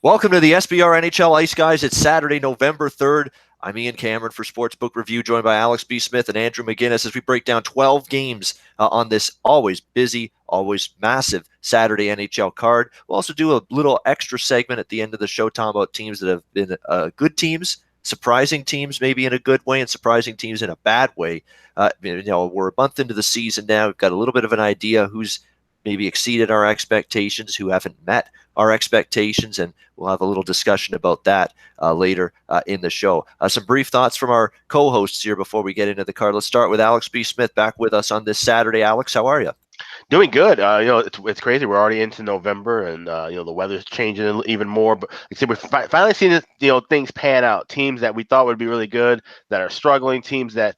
Welcome to the SBR NHL Ice Guys. It's Saturday, November 3rd. I'm Ian Cameron for Sportsbook Review, joined by Alex B. Smith and Andrew McGinnis as we break down 12 games on this always busy, always massive Saturday NHL card. We'll also do a little extra segment at the end of the show talking about teams that have been good teams, surprising teams maybe in a good way, and surprising teams in a bad way. We're a month into the season now. We've got a little bit of an idea who's maybe exceeded our expectations, who haven't met our expectations, and we'll have a little discussion about that later in the show. Some brief thoughts from our co-hosts here before we get into the card. Let's start with Alex B. Smith back with us on this Saturday. Alex, how are you? Doing good. It's crazy. We're already into November, and the weather's changing even more. But like I said, we're finally seeing things pan out. Teams that we thought would be really good that are struggling. Teams that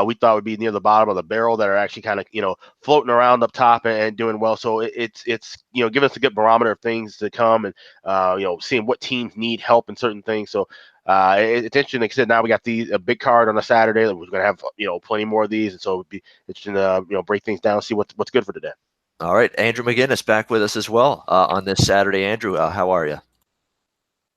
we thought would be near the bottom of the barrel that are actually kind of floating around up top and doing well. So it's giving us a good barometer of things to come, and seeing what teams need help in certain things. So it's interesting. Like I said, now we got a big card on a Saturday. We're going to have plenty more of these, and so it'd be interesting to break things down and see what's good for today. All right, Andrew McGinnis back with us as well on this Saturday. Andrew, how are you?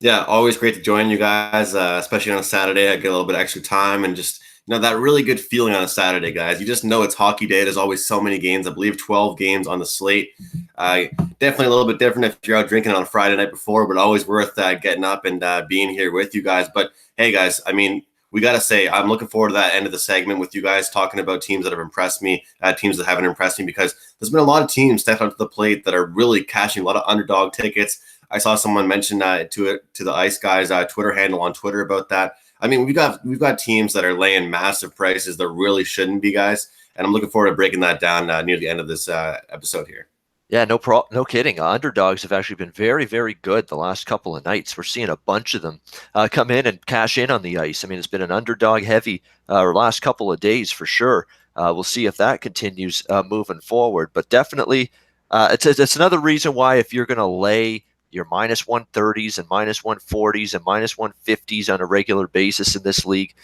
Yeah, always great to join you guys, especially on a Saturday. I get a little bit of extra time and just that really good feeling on a Saturday, guys. You just know it's hockey day. There's always so many games. I believe 12 games on the slate. Definitely a little bit different if you're out drinking on a Friday night before, but always worth getting up and being here with you guys. But hey, guys, I mean, we got to say, I'm looking forward to that end of the segment with you guys talking about teams that have impressed me, teams that haven't impressed me, because there's been a lot of teams step up to the plate that are really cashing a lot of underdog tickets. I saw someone mention to the Ice Guys Twitter handle on Twitter about that. I mean, we've got teams that are laying massive prices that really shouldn't be, guys, and I'm looking forward to breaking that down near the end of this episode here. Yeah, no kidding. Underdogs have actually been very, very good the last couple of nights. We're seeing a bunch of them come in and cash in on the ice. I mean, it's been an underdog-heavy last couple of days for sure. We'll see if that continues moving forward. But definitely, it's another reason why if you're going to lay your minus 130s and minus 140s and minus 150s on a regular basis in this league,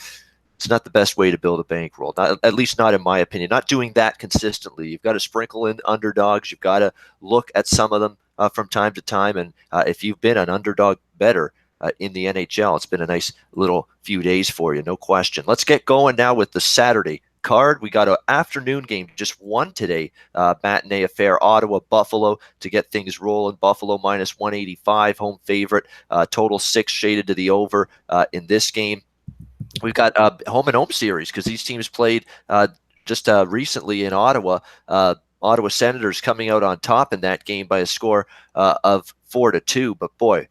it's not the best way to build a bankroll, at least not in my opinion. Not doing that consistently. You've got to sprinkle in underdogs. You've got to look at some of them from time to time. And if you've been an underdog better in the NHL, it's been a nice little few days for you, no question. Let's get going now with the Saturday card. We got an afternoon game, just one today, matinee affair, Ottawa, Buffalo, to get things rolling. Buffalo minus 185, home favorite, total 6 shaded to the over in this game. We've got home and home series because these teams played just recently in Ottawa. Ottawa Senators coming out on top in that game by a score of 4-2. But boy,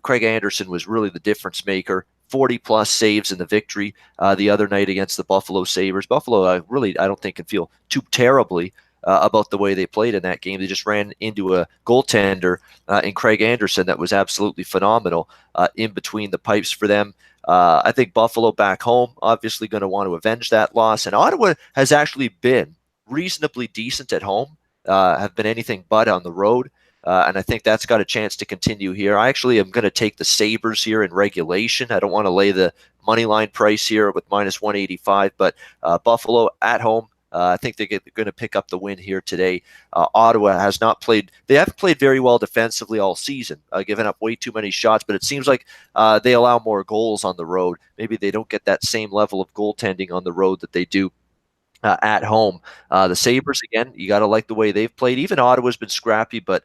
Craig Anderson was really the difference maker. 40-plus saves in the victory the other night against the Buffalo Sabres. Buffalo, I don't think can feel too terribly about the way they played in that game. They just ran into a goaltender in Craig Anderson that was absolutely phenomenal in between the pipes for them. I think Buffalo back home obviously going to want to avenge that loss. And Ottawa has actually been reasonably decent at home, have been anything but on the road. And I think that's got a chance to continue here. I actually am going to take the Sabres here in regulation. I don't want to lay the money line price here with minus 185, but Buffalo at home, I think they're going to pick up the win here today. Ottawa has not played. They haven't played very well defensively all season, giving up way too many shots, but it seems like they allow more goals on the road. Maybe they don't get that same level of goaltending on the road that they do at home. The Sabres, again, you got to like the way they've played. Even Ottawa's been scrappy, but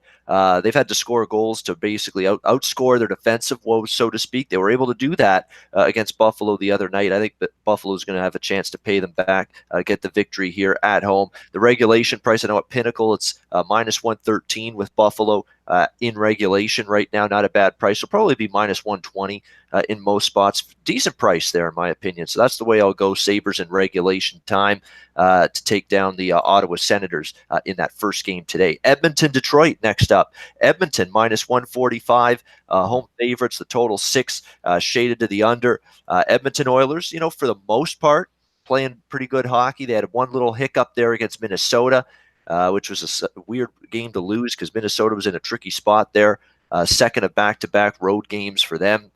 they've had to score goals to basically outscore their defensive woes, so to speak. They were able to do that against Buffalo the other night. I think that Buffalo's going to have a chance to pay them back, get the victory here at home. The regulation price, I know at Pinnacle, it's minus 113 with Buffalo in regulation right now. Not a bad price. It'll probably be minus 120 in most spots. Decent price there, in my opinion. So that's the way I'll go. Sabres in regulation time to take down the Ottawa Senators in that first game today. Edmonton, Detroit next up. Edmonton minus 145, home favorites, the total 6 shaded to the under. Edmonton Oilers, for the most part, playing pretty good hockey. They had one little hiccup there against Minnesota, which was a weird game to lose because Minnesota was in a tricky spot there. Second of back-to-back road games for them.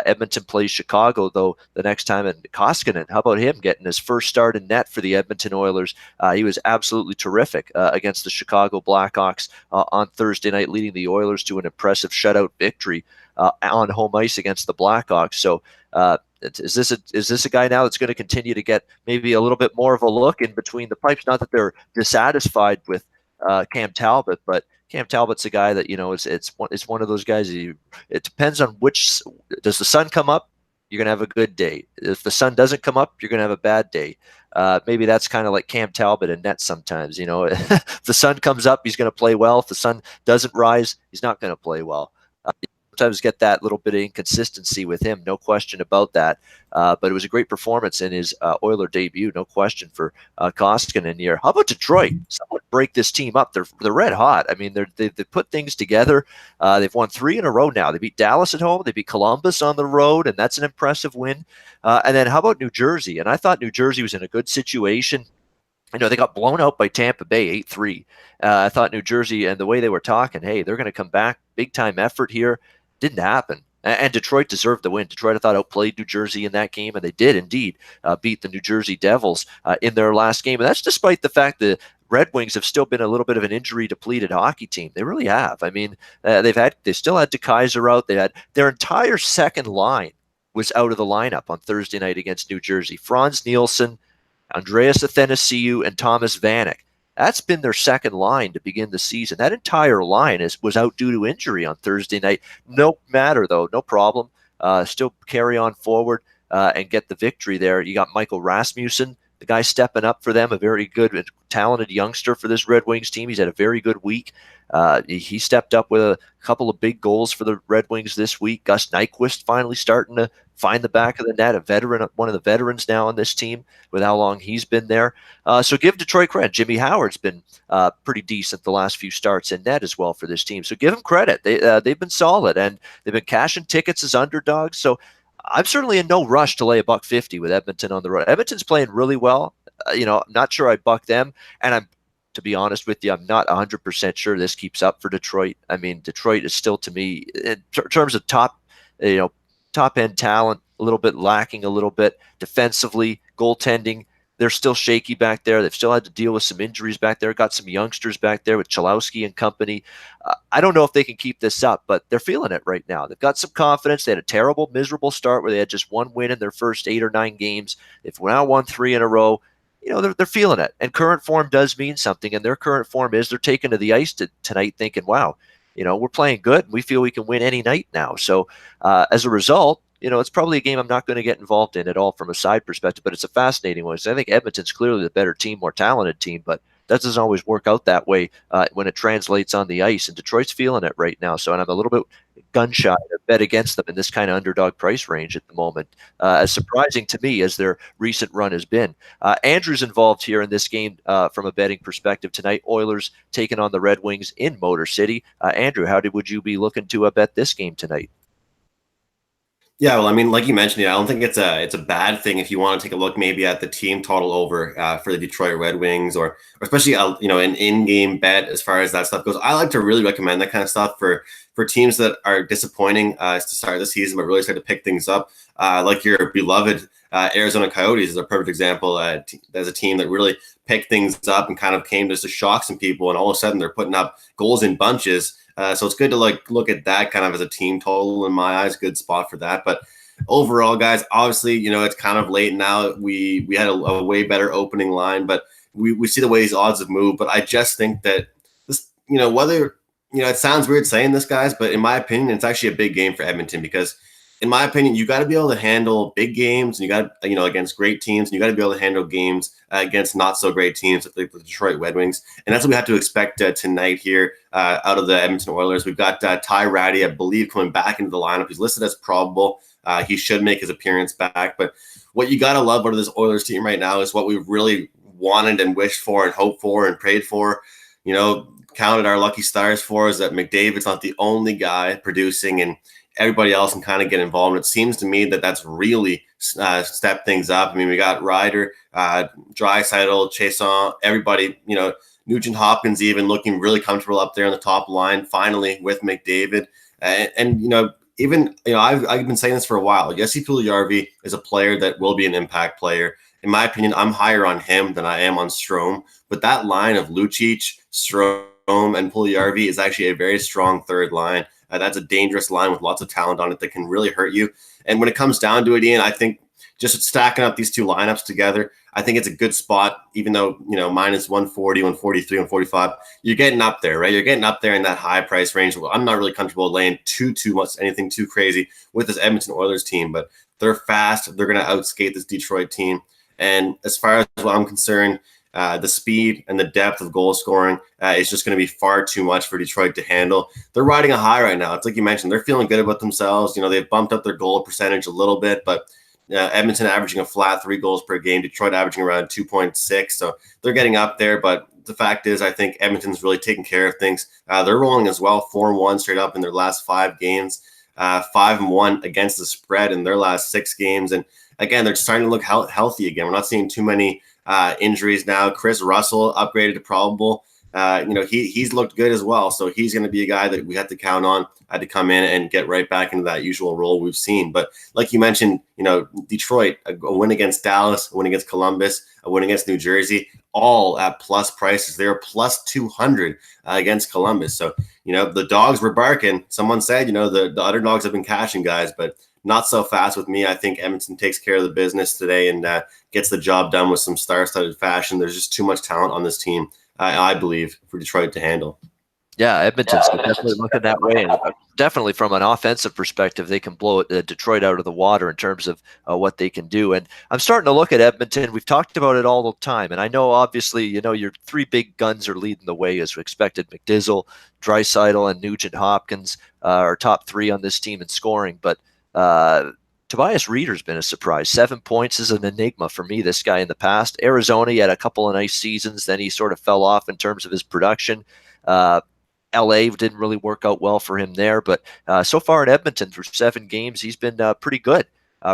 Edmonton plays Chicago, though, the next time. And Koskinen, how about him getting his first start in net for the Edmonton Oilers? He was absolutely terrific against the Chicago Blackhawks on Thursday night, leading the Oilers to an impressive shutout victory on home ice against the Blackhawks. So is this a guy now that's going to continue to get maybe a little bit more of a look in between the pipes? Not that they're dissatisfied with Cam Talbot, but Cam Talbot's a guy that, it's one of those guys. It depends on which. Does the sun come up? You're gonna have a good day. If the sun doesn't come up, you're gonna have a bad day. Maybe that's kind of like Cam Talbot in net sometimes. If the sun comes up, he's going to play well. If the sun doesn't rise, he's not going to play well. Sometimes get that little bit of inconsistency with him, no question about that. But it was a great performance in his Oiler debut, no question, for Koskinen here. How about Detroit? Someone break this team up. They're red hot. I mean, they put things together. They've won 3 in a row now. They beat Dallas at home. They beat Columbus on the road, and that's an impressive win. And then how about New Jersey? And I thought New Jersey was in a good situation. They got blown out by Tampa Bay 8-3. I thought New Jersey, and the way they were talking, hey, they're going to come back, big time effort here. Didn't happen. And Detroit deserved the win. Detroit, I thought, outplayed New Jersey in that game, and they did indeed beat the New Jersey Devils in their last game. And that's despite the fact that Red Wings have still been a little bit of an injury-depleted hockey team. They really have. I mean, they still had DeKaiser out. They had their entire second line was out of the lineup on Thursday night against New Jersey. Franz Nielsen, Andreas Athanasiou, and Thomas Vanek. That's been their second line to begin the season. That entire line was out due to injury on Thursday night. No matter, though, no problem. Still carry on forward and get the victory there. You got Michael Rasmussen, the guy stepping up for them, a very good and talented youngster for this Red Wings team. He's had a very good week. He stepped up with a couple of big goals for the Red Wings this week. Gus Nyquist finally starting to find the back of the net, a veteran, one of the veterans now on this team with how long he's been there. So give Detroit credit. Jimmy Howard's been pretty decent the last few starts in net as well for this team. So give them credit. They've been solid, and they've been cashing tickets as underdogs. So I'm certainly in no rush to lay $1.50 with Edmonton on the road. Edmonton's playing really well. I'm not sure I'd buck them, and to be honest with you, I'm not 100% sure this keeps up for Detroit. I mean, Detroit is still, to me, in terms of top end talent, a little bit lacking a little bit defensively, goaltending. They're still shaky back there. They've still had to deal with some injuries back there. Got some youngsters back there with Chalowski and company. I don't know if they can keep this up, but they're feeling it right now. They've got some confidence. They had a terrible, miserable start where they had just one win in their first 8 or 9 games. They've now won 3 in a row. They're feeling it. And current form does mean something. And their current form is they're taking to the ice tonight thinking, wow, we're playing good. We feel we can win any night now. So as a result, it's probably a game I'm not going to get involved in at all from a side perspective, but it's a fascinating one. So I think Edmonton's clearly the better team, more talented team, but that doesn't always work out that way when it translates on the ice. And Detroit's feeling it right now. So, and I'm a little bit gun shy to bet against them in this kind of underdog price range at the moment, as surprising to me as their recent run has been. Andrew's involved here in this game from a betting perspective tonight. Oilers taking on the Red Wings in Motor City. Andrew, would you be looking to bet this game tonight? Yeah, well, I mean, like you mentioned, I don't think it's a bad thing if you want to take a look maybe at the team total over for the Detroit Red Wings, or especially an in-game bet as far as that stuff goes. I like to really recommend that kind of stuff for teams that are disappointing to start the season, but really start to pick things up. Like your beloved Arizona Coyotes is a perfect example. As a team that really picked things up and kind of came just to shock some people, and all of a sudden they're putting up goals in bunches. So it's good to look at that kind of as a team total in my eyes. Good spot for that. But overall, guys, obviously, it's kind of late now. We had a way better opening line, but we see the way these odds have moved. But I just think that this, whether, it sounds weird saying this, guys, but in my opinion, it's actually a big game for Edmonton because, in my opinion, you got to be able to handle big games, and you got against great teams, and you got to be able to handle games against not so great teams like the Detroit Red Wings, and that's what we have to expect tonight here out of the Edmonton Oilers. We've got Ty Ratty, I believe, coming back into the lineup. He's listed as probable. He should make his appearance back, but what you got to love out of this Oilers team right now is what we've really wanted and wished for and hoped for and prayed for. Counted our lucky stars for is that McDavid's not the only guy producing, and everybody else can kind of get involved. And it seems to me that that's really stepped things up. I mean, we got Ryder, Draisaitl, Chiasson, everybody, Nugent Hopkins even looking really comfortable up there on the top line, finally with McDavid. And even, I've been saying this for a while. Jesse Puljujarvi is a player that will be an impact player. In my opinion, I'm higher on him than I am on Strome. But that line of Lucic, Strome, and Puljujarvi is actually a very strong third line. That's a dangerous line with lots of talent on it that can really hurt you. And when it comes down to it, Ian, I think just stacking up these two lineups together, I think it's a good spot, even though, minus 140, 143, 145, you're getting up there, right? You're getting up there in that high price range. Well, I'm not really comfortable laying too much, anything too crazy with this Edmonton Oilers team, but they're fast. They're going to outskate this Detroit team. And as far as what I'm concerned, the speed and the depth of goal scoring is just going to be far too much for Detroit to handle. They're riding a high right now. It's like you mentioned, they're feeling good about themselves. They've bumped up their goal percentage a little bit, but Edmonton averaging a flat 3 goals per game, Detroit averaging around 2.6. So they're getting up there. But the fact is, I think Edmonton's really taking care of things. They're rolling as well, 4-1 straight up in their last 5 games, 5-1 against the spread in their last 6 games. And again, they're starting to look healthy again. We're not seeing too many injuries now. Chris Russell upgraded to probable. He's looked good as well. So he's going to be a guy that we have to count on to come in and get right back into that usual role we've seen. But like you mentioned, Detroit, a win against Dallas, a win against Columbus, a win against New Jersey, all at plus prices. They were plus 200 against Columbus. So, the dogs were barking. Someone said, the underdogs have been cashing, guys, but not so fast with me. I think Edmonton takes care of the business today and gets the job done with some star-studded fashion. There's just too much talent on this team, I believe, for Detroit to handle. Yeah, Edmonton's definitely looking that way. And definitely from an offensive perspective, they can blow Detroit out of the water in terms of what they can do. And I'm starting to look at Edmonton. We've talked about it all the time. And I know, obviously, your 3 big guns are leading the way as expected. McDizzle, Draisaitl, and Nugent-Hopkins are top 3 on this team in scoring. But Tobias Reeder's been a surprise. 7 points is an enigma for me, this guy in the past. Arizona, he had a couple of nice seasons. Then he sort of fell off in terms of his production. LA didn't really work out well for him there, but so far in Edmonton through 7 games, he's been pretty good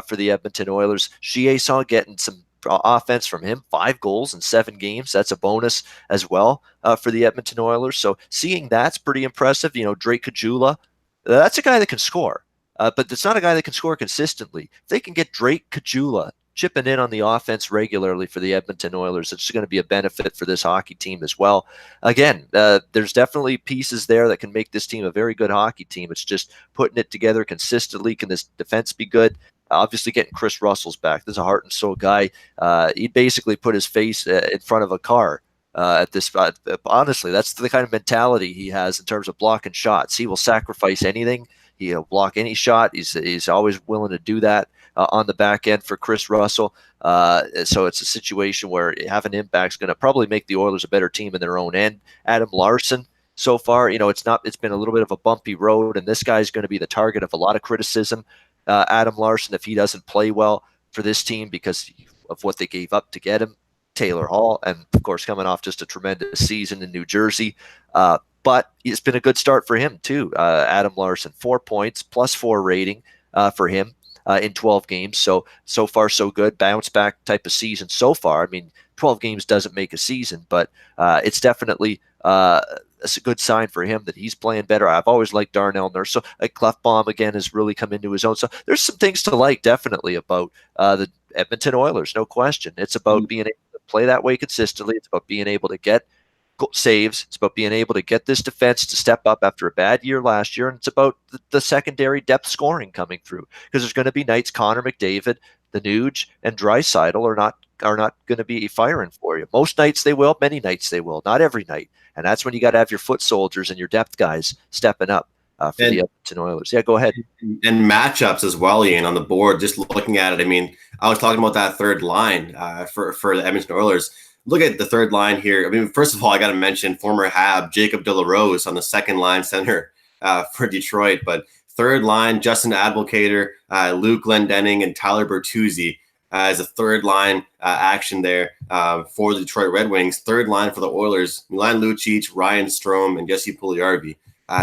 for the Edmonton Oilers. Chiasson getting some offense from him, 5 goals in 7 games. That's a bonus as well for the Edmonton Oilers. So seeing that's pretty impressive. Drake Caggiula, that's a guy that can score, but it's not a guy that can score consistently. If they can get Drake Caggiula chipping in on the offense regularly for the Edmonton Oilers, it's going to be a benefit for this hockey team as well. Again, there's definitely pieces there that can make this team a very good hockey team. It's just putting it together consistently. Can this defense be good? Obviously, getting Chris Russell's back. This is a heart and soul guy. He basically put his face in front of a car at this spot. Honestly, that's the kind of mentality he has in terms of blocking shots. He will sacrifice anything. He'll block any shot. He's always willing to do that. On the back end for Chris Russell. So it's a situation where having impact is going to probably make the Oilers a better team in their own end. Adam Larsson, so far, it's been a little bit of a bumpy road, and this guy's going to be the target of a lot of criticism. Adam Larsson, if he doesn't play well for this team because of what they gave up to get him. Taylor Hall, and of course, coming off just a tremendous season in New Jersey. But it's been a good start for him, too. Adam Larsson, 4 points, +4 rating for him. In 12 games. So far, so good. Bounce back type of season so far. I mean, 12 games doesn't make a season, but it's definitely a good sign for him that he's playing better. I've always liked Darnell Nurse. So Clefbaum, again, has really come into his own. So there's some things to like, definitely, about the Edmonton Oilers, no question. It's about being able to play that way consistently. It's about being able to get saves. It's about being able to get this defense to step up after a bad year last year, and it's about the secondary depth scoring coming through, because there's going to be nights Connor McDavid, the Nuge, and Draisaitl are not going to be firing for you. Most nights they will, many nights they will, not every night, and that's when you got to have your foot soldiers and your depth guys stepping up for the Edmonton Oilers. Yeah, go ahead. And matchups as well, Ian, on the board. Just looking at it, I mean, I was talking about that third line for the Edmonton Oilers. Look at the third line here. I mean, first of all, I got to mention former Hab Jacob De La Rose on the second line center for Detroit. But third line, Justin Advocator, Luke Glendening, and Tyler Bertuzzi as a third line action there for the Detroit Red Wings. Third line for the Oilers, Milan Lucic, Ryan Strome, and Jesse Puljujarvi.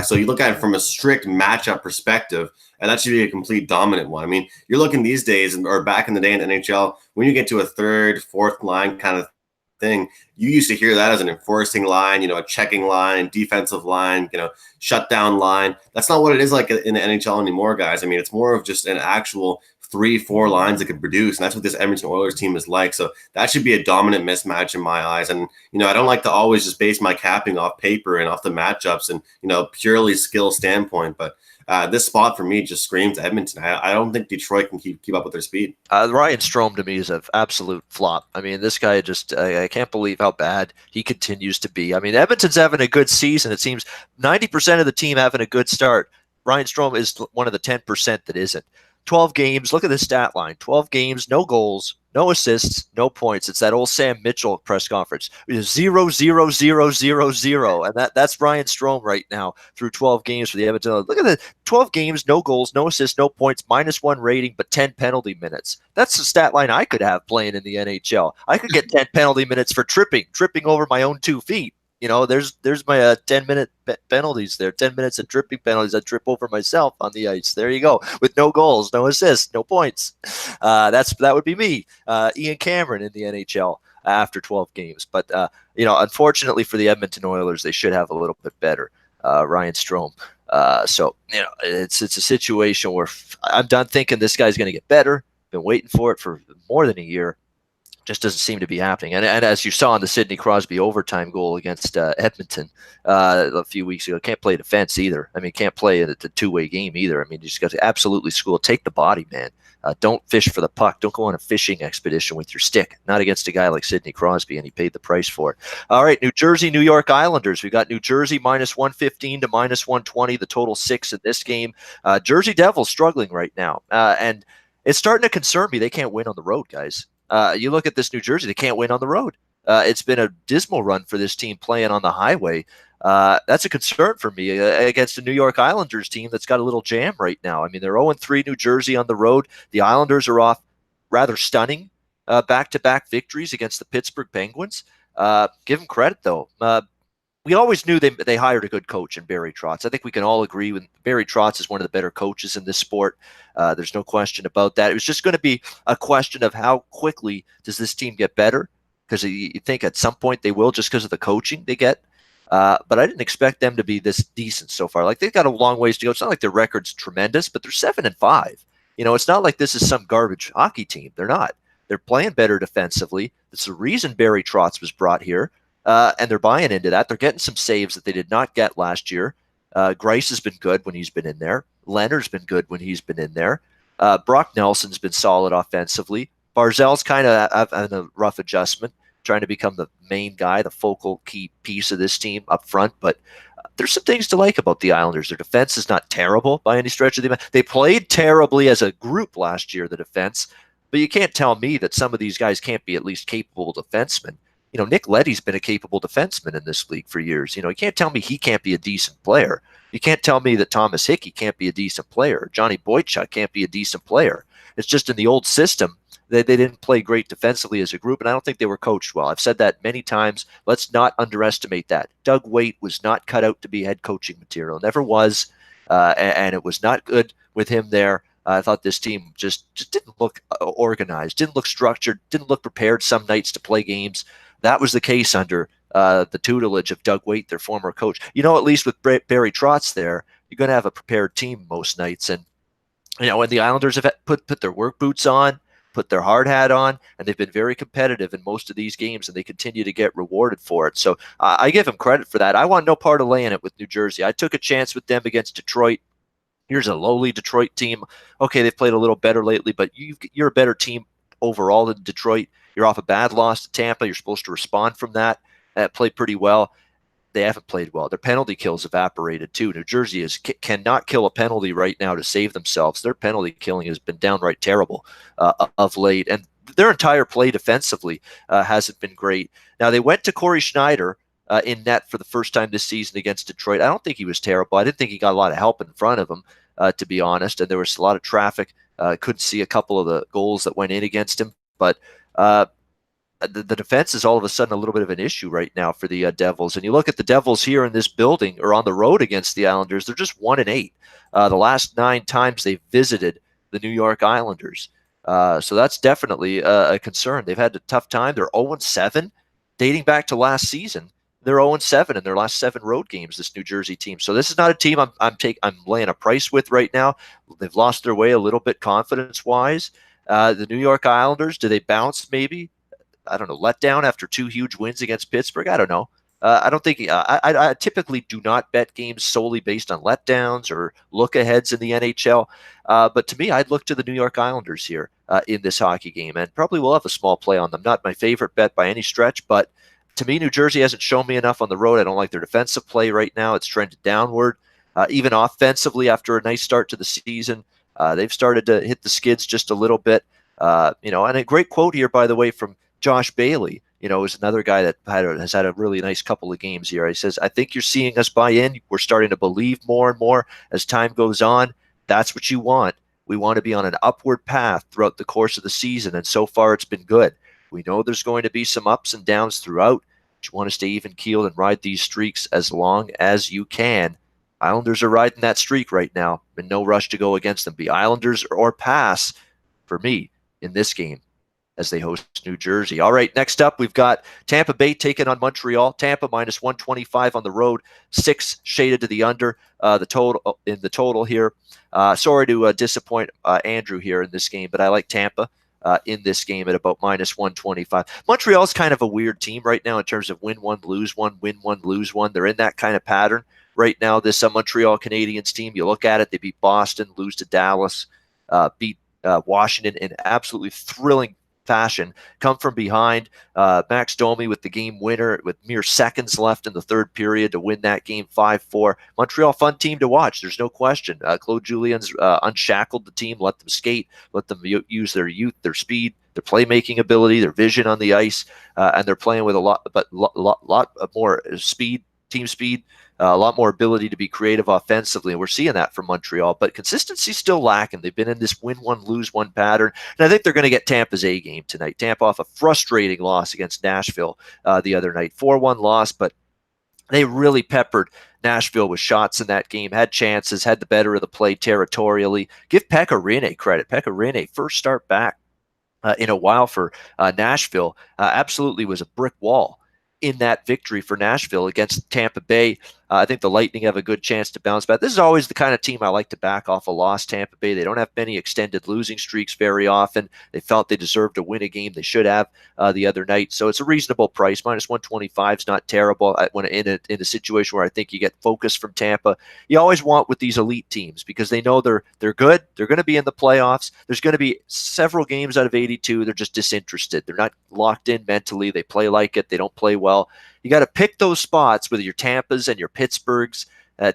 So you look at it from a strict matchup perspective, and that should be a complete dominant one. I mean, you're looking these days, or back in the day in NHL, when you get to a third, fourth line kind of thing. You used to hear that as an enforcing line, a checking line, defensive line, shutdown line. That's not what it is like in the NHL anymore, guys. I mean, it's more of just an actual 3-4 lines that could produce, and that's what this Edmonton Oilers team is like. So that should be a dominant mismatch in my eyes. And I don't like to always just base my capping off paper and off the matchups and purely skill standpoint, but this spot for me just screams Edmonton. I don't think Detroit can keep up with their speed. Ryan Strome to me is an absolute flop. I mean, this guy just, I can't believe how bad he continues to be. I mean, Edmonton's having a good season. It seems 90% of the team having a good start. Ryan Strome is one of the 10% that isn't. 12 games, look at this stat line. 12 games, no goals, no assists, no points. It's that old Sam Mitchell press conference. 0, 0, 0, 0, 0. And that's Ryan Strome right now through 12 games for the Edmonton. Look at that. 12 games, no goals, no assists, no points, -1 rating, but 10 penalty minutes. That's the stat line I could have playing in the NHL. I could get 10 penalty minutes for tripping over my own 2 feet. There's my 10-minute penalties there. 10 minutes of tripping penalties. I trip over myself on the ice. There you go. With no goals, no assists, no points. That would be me, Ian Cameron in the NHL after 12 games. But unfortunately for the Edmonton Oilers, they should have a little bit better. Ryan Strome. So it's a situation where I'm done thinking this guy's going to get better. Been waiting for it for more than a year. Just doesn't seem to be happening. And as you saw in the Sidney Crosby overtime goal against Edmonton a few weeks ago, can't play defense either. I mean, can't play a two-way game either. I mean, you just got to absolutely school. Take the body, man. Don't fish for the puck. Don't go on a fishing expedition with your stick. Not against a guy like Sidney Crosby, and he paid the price for it. All right, New Jersey, New York Islanders. We got New Jersey -115 to -120. The total 6 in this game. Jersey Devils struggling right now, and it's starting to concern me. They can't win on the road, guys. You look at this New Jersey, they can't win on the road. It's been a dismal run for this team playing on the highway. That's a concern for me against the New York Islanders team that's got a little jam right now. I mean, they're 0-3 New Jersey on the road. The Islanders are off rather stunning back-to-back victories against the Pittsburgh Penguins. Give them credit, though. We always knew they hired a good coach in Barry Trotz. I think we can all agree with Barry Trotz is one of the better coaches in this sport. There's no question about that. It was just going to be a question of how quickly does this team get better, because you think at some point they will just because of the coaching they get. But I didn't expect them to be this decent so far. Like, they've got a long ways to go. It's not like their record's tremendous, but they're 7-5. It's not like this is some garbage hockey team. They're not. They're playing better defensively. That's the reason Barry Trotz was brought here. And they're buying into that. They're getting some saves that they did not get last year. Grice has been good when he's been in there. Leonard's been good when he's been in there. Brock Nelson's been solid offensively. Barzal's kind of having a rough adjustment, trying to become the main guy, the focal key piece of this team up front. But there's some things to like about the Islanders. Their defense is not terrible by any stretch of the imagination. They played terribly as a group last year, the defense. But you can't tell me that some of these guys can't be at least capable defensemen. Nick Leddy's been a capable defenseman in this league for years. You can't tell me he can't be a decent player. You can't tell me that Thomas Hickey can't be a decent player. Johnny Boychuk can't be a decent player. It's just in the old system that they didn't play great defensively as a group, and I don't think they were coached well. I've said that many times. Let's not underestimate that. Doug Weight was not cut out to be head coaching material. Never was, and it was not good with him there. I thought this team just didn't look organized, didn't look structured, didn't look prepared some nights to play games. That was the case under the tutelage of Doug Weight, their former coach. At least with Barry Trotz there, you're going to have a prepared team most nights. And, when the Islanders have put their work boots on, put their hard hat on, and they've been very competitive in most of these games, and they continue to get rewarded for it. So I give them credit for that. I want no part of laying it with New Jersey. I took a chance with them against Detroit. Here's a lowly Detroit team. Okay, they've played a little better lately, but you're a better team overall than Detroit. You're off a bad loss to Tampa. You're supposed to respond from that. Played pretty well. They haven't played well. Their penalty kills evaporated too. New Jersey cannot kill a penalty right now to save themselves. Their penalty killing has been downright terrible of late, and their entire play defensively hasn't been great. Now, they went to Corey Schneider in net for the first time this season against Detroit. I don't think he was terrible. I didn't think he got a lot of help in front of him, to be honest, and there was a lot of traffic. Couldn't see a couple of the goals that went in against him, but the defense is all of a sudden a little bit of an issue right now for the Devils. And you look at the Devils here in this building or on the road against the Islanders, they're just 1-8. The last 9 times they've visited the New York Islanders. So that's definitely a concern. They've had a tough time. They're 0-7 dating back to last season, they're 0-7 in their last 7 road games, this New Jersey team. So this is not a team I'm laying a price with right now. They've lost their way a little bit confidence-wise. The New York Islanders, do they bounce maybe? I don't know, let down after 2 huge wins against Pittsburgh? I don't know. I don't think I typically do not bet games solely based on letdowns or look-aheads in the NHL. But to me, I'd look to the New York Islanders here in this hockey game, and probably will have a small play on them. Not my favorite bet by any stretch, but to me, New Jersey hasn't shown me enough on the road. I don't like their defensive play right now. It's trended downward. Even offensively, after a nice start to the season, they've started to hit the skids just a little bit. And a great quote here, by the way, from Josh Bailey, is another guy that has had a really nice couple of games here. He says, I think you're seeing us buy in. We're starting to believe more and more as time goes on. That's what you want. We want to be on an upward path throughout the course of the season, and so far it's been good. We know there's going to be some ups and downs throughout, but you want to stay even-keeled and ride these streaks as long as you can. Islanders are riding that streak right now, in no rush to go against them. Be Islanders or pass for me in this game as they host New Jersey. All right, next up, we've got Tampa Bay taking on Montreal. Tampa minus 125 on the road, 6 shaded to the under. The total here. Sorry to disappoint Andrew here in this game, but I like Tampa in this game at about minus 125. Montreal's kind of a weird team right now in terms of win one, lose one, win one, lose one. They're in that kind of pattern right now. This Montreal Canadiens team, you look at it, they beat Boston, lose to Dallas, beat Washington in absolutely thrilling fashion, come from behind. Max Domi with the game winner with mere seconds left in the third period to win that game 5-4. Montreal, fun team to watch. There's no question. Claude Julien's unshackled the team, let them skate, let them use their youth, their speed, their playmaking ability, their vision on the ice, and they're playing with a lot more speed, team speed, a lot more ability to be creative offensively, and we're seeing that from Montreal. But consistency's still lacking. They've been in this win one, lose one pattern, and I think they're going to get Tampa's A game tonight. Tampa off a frustrating loss against Nashville the other night, 4-1 loss, but they really peppered Nashville with shots in that game, had chances, had the better of the play territorially. Give Pekka Rinne credit. Pekka Rinne, first start back in a while for Nashville, absolutely was a brick wall in that victory for Nashville against Tampa Bay. I think the Lightning have a good chance to bounce back. This is always the kind of team I like to back off a loss, Tampa Bay. They don't have many extended losing streaks very often. They felt they deserved to win a game. They should have the other night. So it's a reasonable price. Minus 125 is not terrible. When in a situation where I think you get focus from Tampa, you always want with these elite teams because they know they're good. They're going to be in the playoffs. There's going to be several games out of 82. They're just disinterested. They're not locked in mentally. They play like it. They don't play well. You got to pick those spots with your Tampas and your Pittsburghs,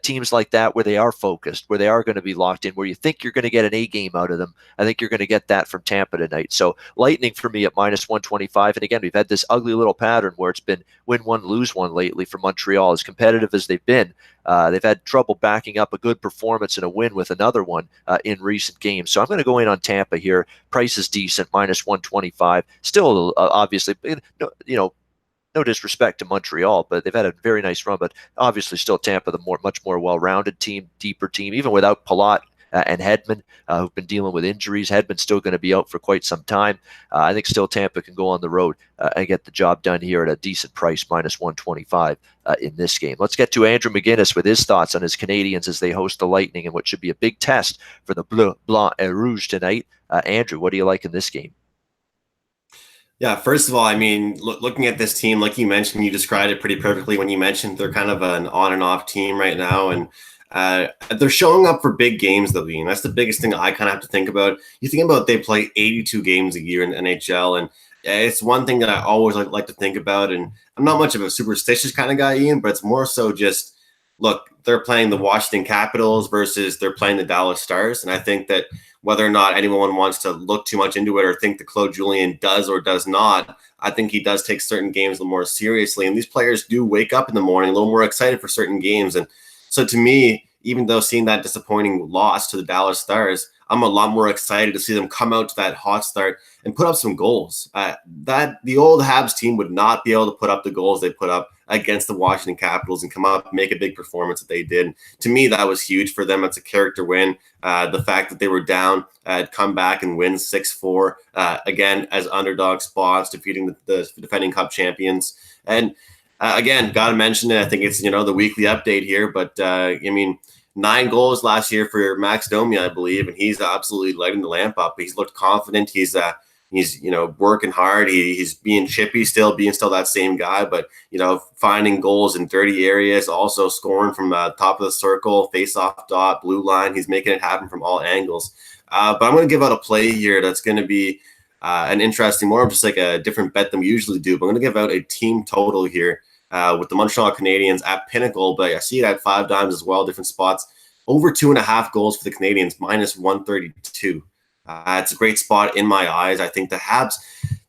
teams like that where they are focused, where they are going to be locked in, where you think you're going to get an A game out of them. I think you're going to get that from Tampa tonight. So Lightning for me at minus 125. And again, we've had this ugly little pattern where it's been win one, lose one lately for Montreal. As competitive as they've been, they've had trouble backing up a good performance and a win with another one in recent games. So I'm going to go in on Tampa here. Price is decent, minus 125. Still, obviously, no disrespect to Montreal, but they've had a very nice run. But obviously, still Tampa, the much more well-rounded team, deeper team, even without Palat and Hedman, who've been dealing with injuries. Hedman's still going to be out for quite some time. I think still Tampa can go on the road and get the job done here at a decent price, minus 125 in this game. Let's get to Andrew McGinnis with his thoughts on his Canadiens as they host the Lightning and what should be a big test for the Bleu, Blanc, et Rouge tonight. Andrew, what do you like in this game? Yeah, first of all, I mean, looking at this team, like you mentioned, you described it pretty perfectly when you mentioned they're kind of an on and off team right now. And they're showing up for big games, though, Ian. That's the biggest thing I kind of have to think about. You think about they play 82 games a year in the NHL, and it's one thing that I always like to think about. And I'm not much of a superstitious kind of guy, Ian, but it's more so just, look, they're playing the Washington Capitals versus they're playing the Dallas Stars. And I think that whether or not anyone wants to look too much into it or think that Claude Julien does or does not, I think he does take certain games a little more seriously. And these players do wake up in the morning a little more excited for certain games. And so to me, even though seeing that disappointing loss to the Dallas Stars, I'm a lot more excited to see them come out to that hot start and put up some goals. That the old Habs team would not be able to put up the goals they put up against the Washington Capitals and come up, make a big performance that they did. To me, that was huge for them. It's a character win. The fact that they were down, come back and win 6-4, again, as underdog spots, defeating the defending Cup champions. And again, got to mention it. I think it's, the weekly update here, but 9 goals last year for Max Domi, I believe, and he's absolutely lighting the lamp up. He's looked confident. He's working hard. He's being chippy still, being still that same guy, but finding goals in dirty areas, also scoring from the top of the circle, face-off dot, blue line. He's making it happen from all angles. But I'm going to give out a play here that's going to be an interesting, more of just like a different bet than we usually do. But I'm going to give out a team total here with the Montreal Canadiens at Pinnacle, but I see it at 5 dimes as well, different spots. Over 2.5 goals for the Canadiens, minus 132. It's a great spot in my eyes. I think the Habs,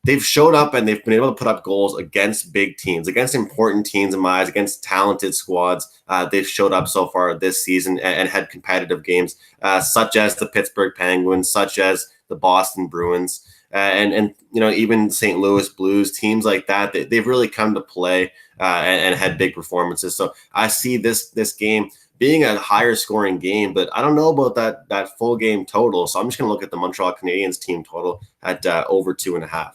they've showed up and they've been able to put up goals against big teams, against important teams in my eyes, against talented squads. They've showed up so far this season and had competitive games, such as the Pittsburgh Penguins, such as the Boston Bruins, and even St. Louis Blues, teams like that. They've really come to play and had big performances. So I see this game being a higher scoring game, but I don't know about that full game total. So I'm just going to look at the Montreal Canadiens team total at over 2.5.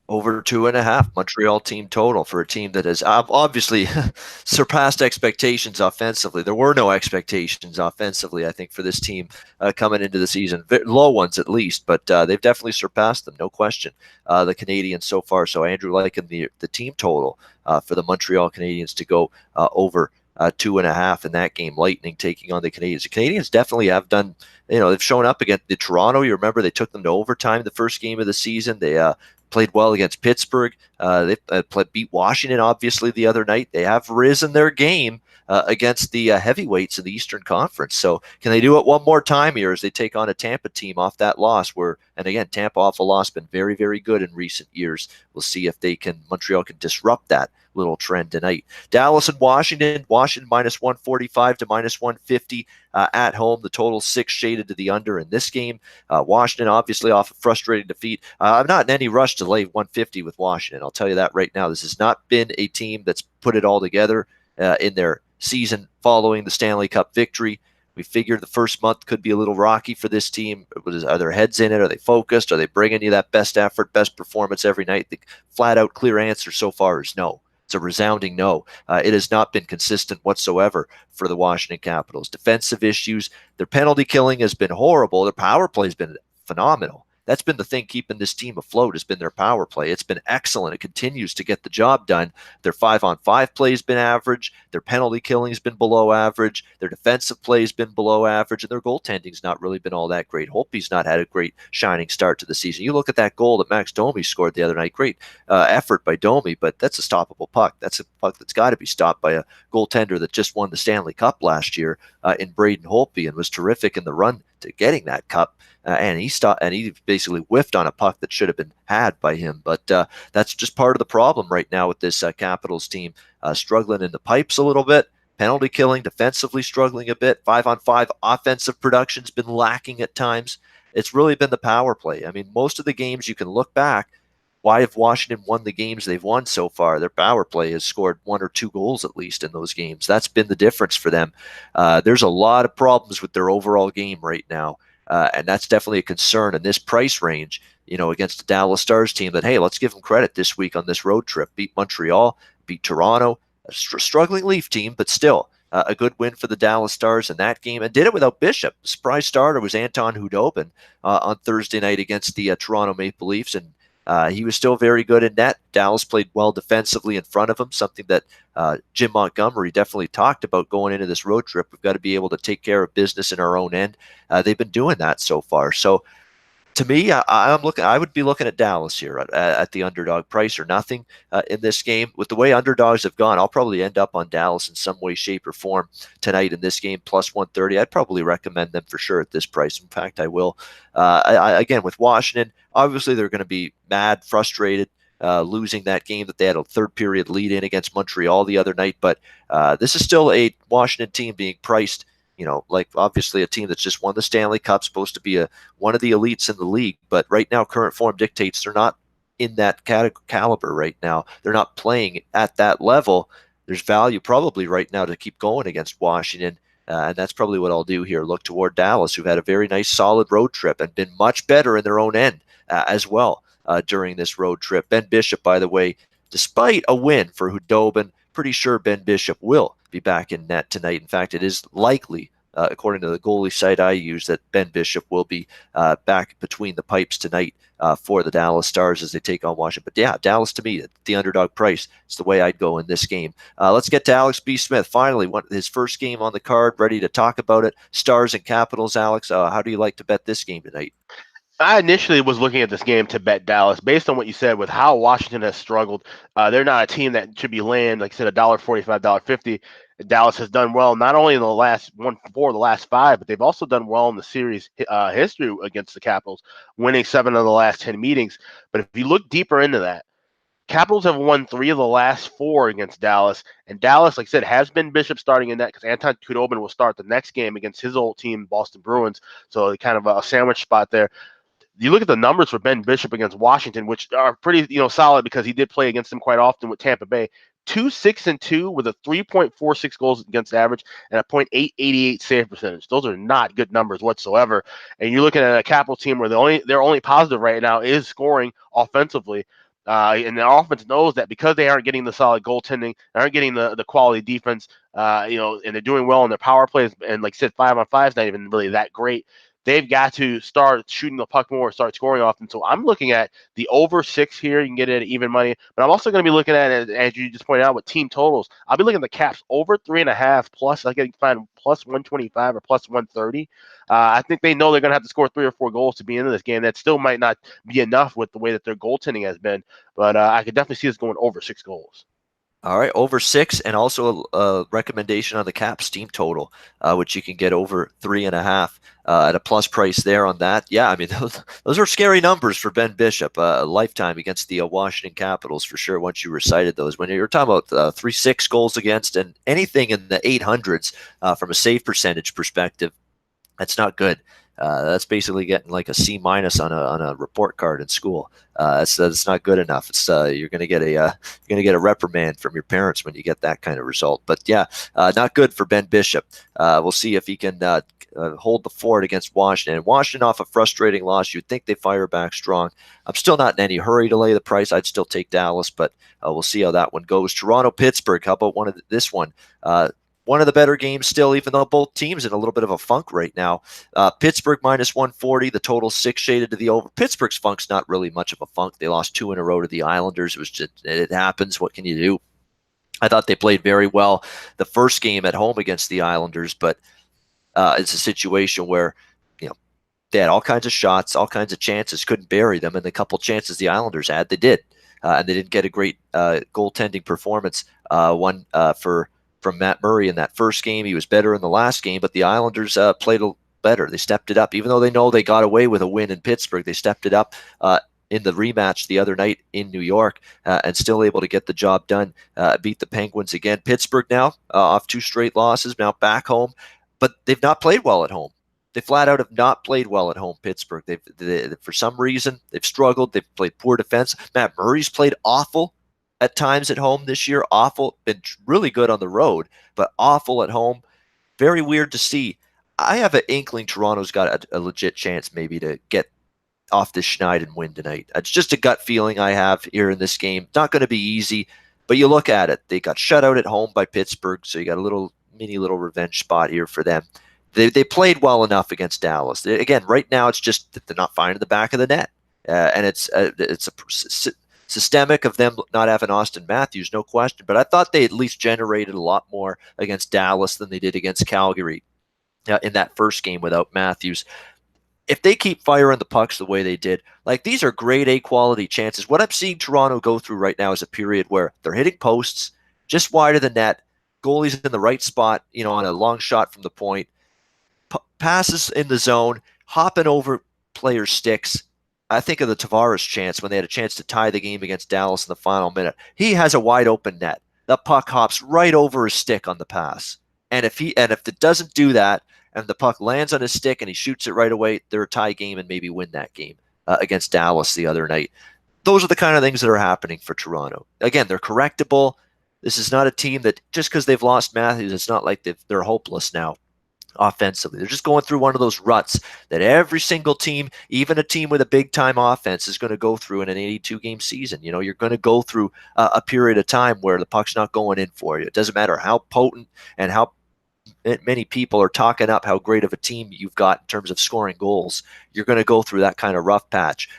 Over 2.5 Montreal team total for a team that has obviously surpassed expectations offensively. There were no expectations offensively, I think, for this team coming into the season. Low ones at least, but they've definitely surpassed them, no question. The Canadiens so far. So Andrew liking the team total for the Montreal Canadiens to go over 2.5 in that game. Lightning taking on the Canadiens. The Canadiens definitely have done, they've shown up against the Toronto. You remember they took them to overtime the first game of the season. They played well against Pittsburgh. They beat Washington, obviously, the other night. They have risen their game against the heavyweights in the Eastern Conference. So can they do it one more time here as they take on a Tampa team off that loss? And again, Tampa off a loss, been very, very good in recent years. We'll see if Montreal can disrupt that little trend tonight. Dallas and Washington minus 145 to minus 150 at home. The total 6 shaded to the under in this game. Washington obviously off a frustrating defeat. I'm not in any rush to lay 150 with Washington. I'll tell you that right now. This has not been a team that's put it all together in their season following the Stanley Cup victory. We figured the first month could be a little rocky for this team. Are their heads in it? Are they focused? Are they bringing you that best effort, best performance every night? The flat out clear answer so far is no. It's a resounding no. It has not been consistent whatsoever for the Washington Capitals. Defensive issues. Their penalty killing has been horrible. Their power play has been phenomenal. That's been the thing keeping this team afloat, has been their power play. It's been excellent. It continues to get the job done. Their 5-on-5 play has been average. Their penalty killing has been below average. Their defensive play has been below average. And their goaltending's not really been all that great. Holtby's not had a great shining start to the season. You look at that goal that Max Domi scored the other night. Great effort by Domi, but that's a stoppable puck. That's a puck that's got to be stopped by a goaltender that just won the Stanley Cup last year in Braden Holtby and was terrific in the run to getting that cup. And he basically whiffed on a puck that should have been had by him. But that's just part of the problem right now with this Capitals team, struggling in the pipes a little bit, penalty killing, defensively struggling a bit, 5-on-5 offensive production's been lacking at times. It's really been the power play. I mean, most of the games you can look back, why have Washington won the games they've won so far? Their power play has scored 1 or 2 goals at least in those games. That's been the difference for them. There's a lot of problems with their overall game right now. And that's definitely a concern in this price range, against the Dallas Stars team that, hey, let's give them credit this week on this road trip. Beat Montreal, beat Toronto, a struggling Leaf team, but still a good win for the Dallas Stars in that game, and did it without Bishop. The surprise starter was Anton Khudobin on Thursday night against the Toronto Maple Leafs, and he was still very good in net. Dallas played well defensively in front of him, something that Jim Montgomery definitely talked about going into this road trip. We've got to be able to take care of business in our own end. They've been doing that so far. So to me, I would be looking at Dallas here at the underdog price or nothing in this game. With the way underdogs have gone, I'll probably end up on Dallas in some way, shape, or form tonight in this game, plus 130. I'd probably recommend them for sure at this price. In fact, I will. Again, with Washington, obviously they're going to be mad, frustrated, losing that game that they had a third period lead in against Montreal the other night. But this is still a Washington team being priced, like obviously a team that's just won the Stanley Cup, supposed to be one of the elites in the league. But right now, current form dictates they're not in that caliber right now. They're not playing at that level. there's value probably right now to keep going against Washington. And that's probably what I'll do here. Look toward Dallas, who've had a very nice, solid road trip and been much better in their own end as well during this road trip. Ben Bishop, by the way, despite a win for Hudobin, pretty sure Ben Bishop will be back in net tonight. In fact, it is likely, according to the goalie site I use, that Ben Bishop will be back between the pipes tonight for the Dallas Stars as they take on Washington. But yeah, Dallas to me, the underdog price, is the way I'd go in this game. Let's get to Alex B. Smith. Finally, his first game on the card, ready to talk about it. Stars and Capitals, Alex. How do you like to bet this game tonight? I initially was looking at this game to bet Dallas based on what you said with how Washington has struggled. They're not a team that should be laying, like I said, $1.45, $1.50. Dallas has done well not only in the last the last five, but they've also done well in the series history against the Capitals, winning 7 of the last 10 meetings. But if you look deeper into that, Capitals have won 3 of the last 4 against Dallas, and Dallas, like I said, has been Bishop starting in net because Anton Khudobin will start the next game against his old team, Boston Bruins. So kind of a sandwich spot there. You look at the numbers for Ben Bishop against Washington, which are pretty, solid because he did play against them quite often with Tampa Bay. 2-6-2 with a 3.46 goals against average and a .888 save percentage. Those are not good numbers whatsoever. And you're looking at a Capital team where their only positive right now is scoring offensively. And the offense knows that because they aren't getting the solid goaltending, aren't getting the quality defense, and they're doing well in their power plays. And like I said, 5-on-5 is not even really that great. They've got to start shooting the puck more, start scoring often. So I'm looking at the over 6 here. You can get it at even money. But I'm also going to be looking at it, as you just pointed out, with team totals. I'll be looking at the Caps over 3.5 plus. I can find plus 125 or plus 130. I think they know they're going to have to score 3 or 4 goals to be into this game. That still might not be enough with the way that their goaltending has been. But I could definitely see this going over 6 goals. All right, over 6, and also a recommendation on the Caps team total, which you can get over 3.5 at a plus price there on that. Yeah, I mean, those are scary numbers for Ben Bishop, a lifetime against the Washington Capitals for sure, once you recited those. When you're talking about 3.6 goals against and anything in the 800s from a save percentage perspective, that's not good. That's basically getting like a C- on a report card in school. That's not good enough. It's you're gonna get a reprimand from your parents when you get that kind of result. But yeah, not good for Ben Bishop. We'll see if he can hold the fort against Washington. And Washington, off a frustrating loss, you'd think they fire back strong. I'm still not in any hurry to lay the price. I'd still take Dallas, but we'll see how that one goes. Toronto-Pittsburgh. How about this one? One of the better games still, even though both teams in a little bit of a funk right now. Pittsburgh minus 140, the total 6 shaded to the over. Pittsburgh's funk's not really much of a funk. They lost 2 in a row to the Islanders. It happens. What can you do? I thought they played very well the first game at home against the Islanders, but it's a situation where they had all kinds of shots, all kinds of chances, couldn't bury them, and the couple chances the Islanders had, they did, and they didn't get a great goaltending performance. One from Matt Murray in that first game. He was better in the last game, but the Islanders played better. They stepped it up. Even though they know they got away with a win in Pittsburgh, they stepped it up in the rematch the other night in New York and still able to get the job done, beat the Penguins again. Pittsburgh now off 2 straight losses, now back home, but they've not played well at home. They flat out have not played well at home, Pittsburgh. They for some reason, they've struggled. They've played poor defense. Matt Murray's played awful at times at home this year. Awful. Been really good on the road, but awful at home. Very weird to see. I have an inkling Toronto's got a legit chance maybe to get off the schneid and win tonight. It's just a gut feeling I have here in this game. Not going to be easy, but you look at it. They got shut out at home by Pittsburgh, so you got a mini revenge spot here for them. They played well enough against Dallas. Again, right now it's just that they're not finding the back of the net, and it's a systemic of them not having Austin Matthews, no question. But I thought they at least generated a lot more against Dallas than they did against Calgary in that first game without Matthews. If they keep firing the pucks the way they did, like these are grade A quality chances. What I'm seeing Toronto go through right now is a period where they're hitting posts just wide of the net, goalies in the right spot, on a long shot from the point, passes in the zone, hopping over players' sticks. I think of the Tavares chance when they had a chance to tie the game against Dallas in the final minute. He has a wide open net. The puck hops right over his stick on the pass. And if it doesn't do that, and the puck lands on his stick and he shoots it right away, they're a tie game and maybe win that game against Dallas the other night. Those are the kind of things that are happening for Toronto. Again, they're correctable. This is not a team that just because they've lost Matthews, it's not like they're hopeless now offensively. They're just going through one of those ruts that every single team, even a team with a big time offense, is going to go through in an 82 game season. You know, you're going to go through a period of time where the puck's not going in for you. It doesn't matter how potent and how many people are talking up how great of a team you've got in terms of scoring goals. You're going to go through that kind of rough patch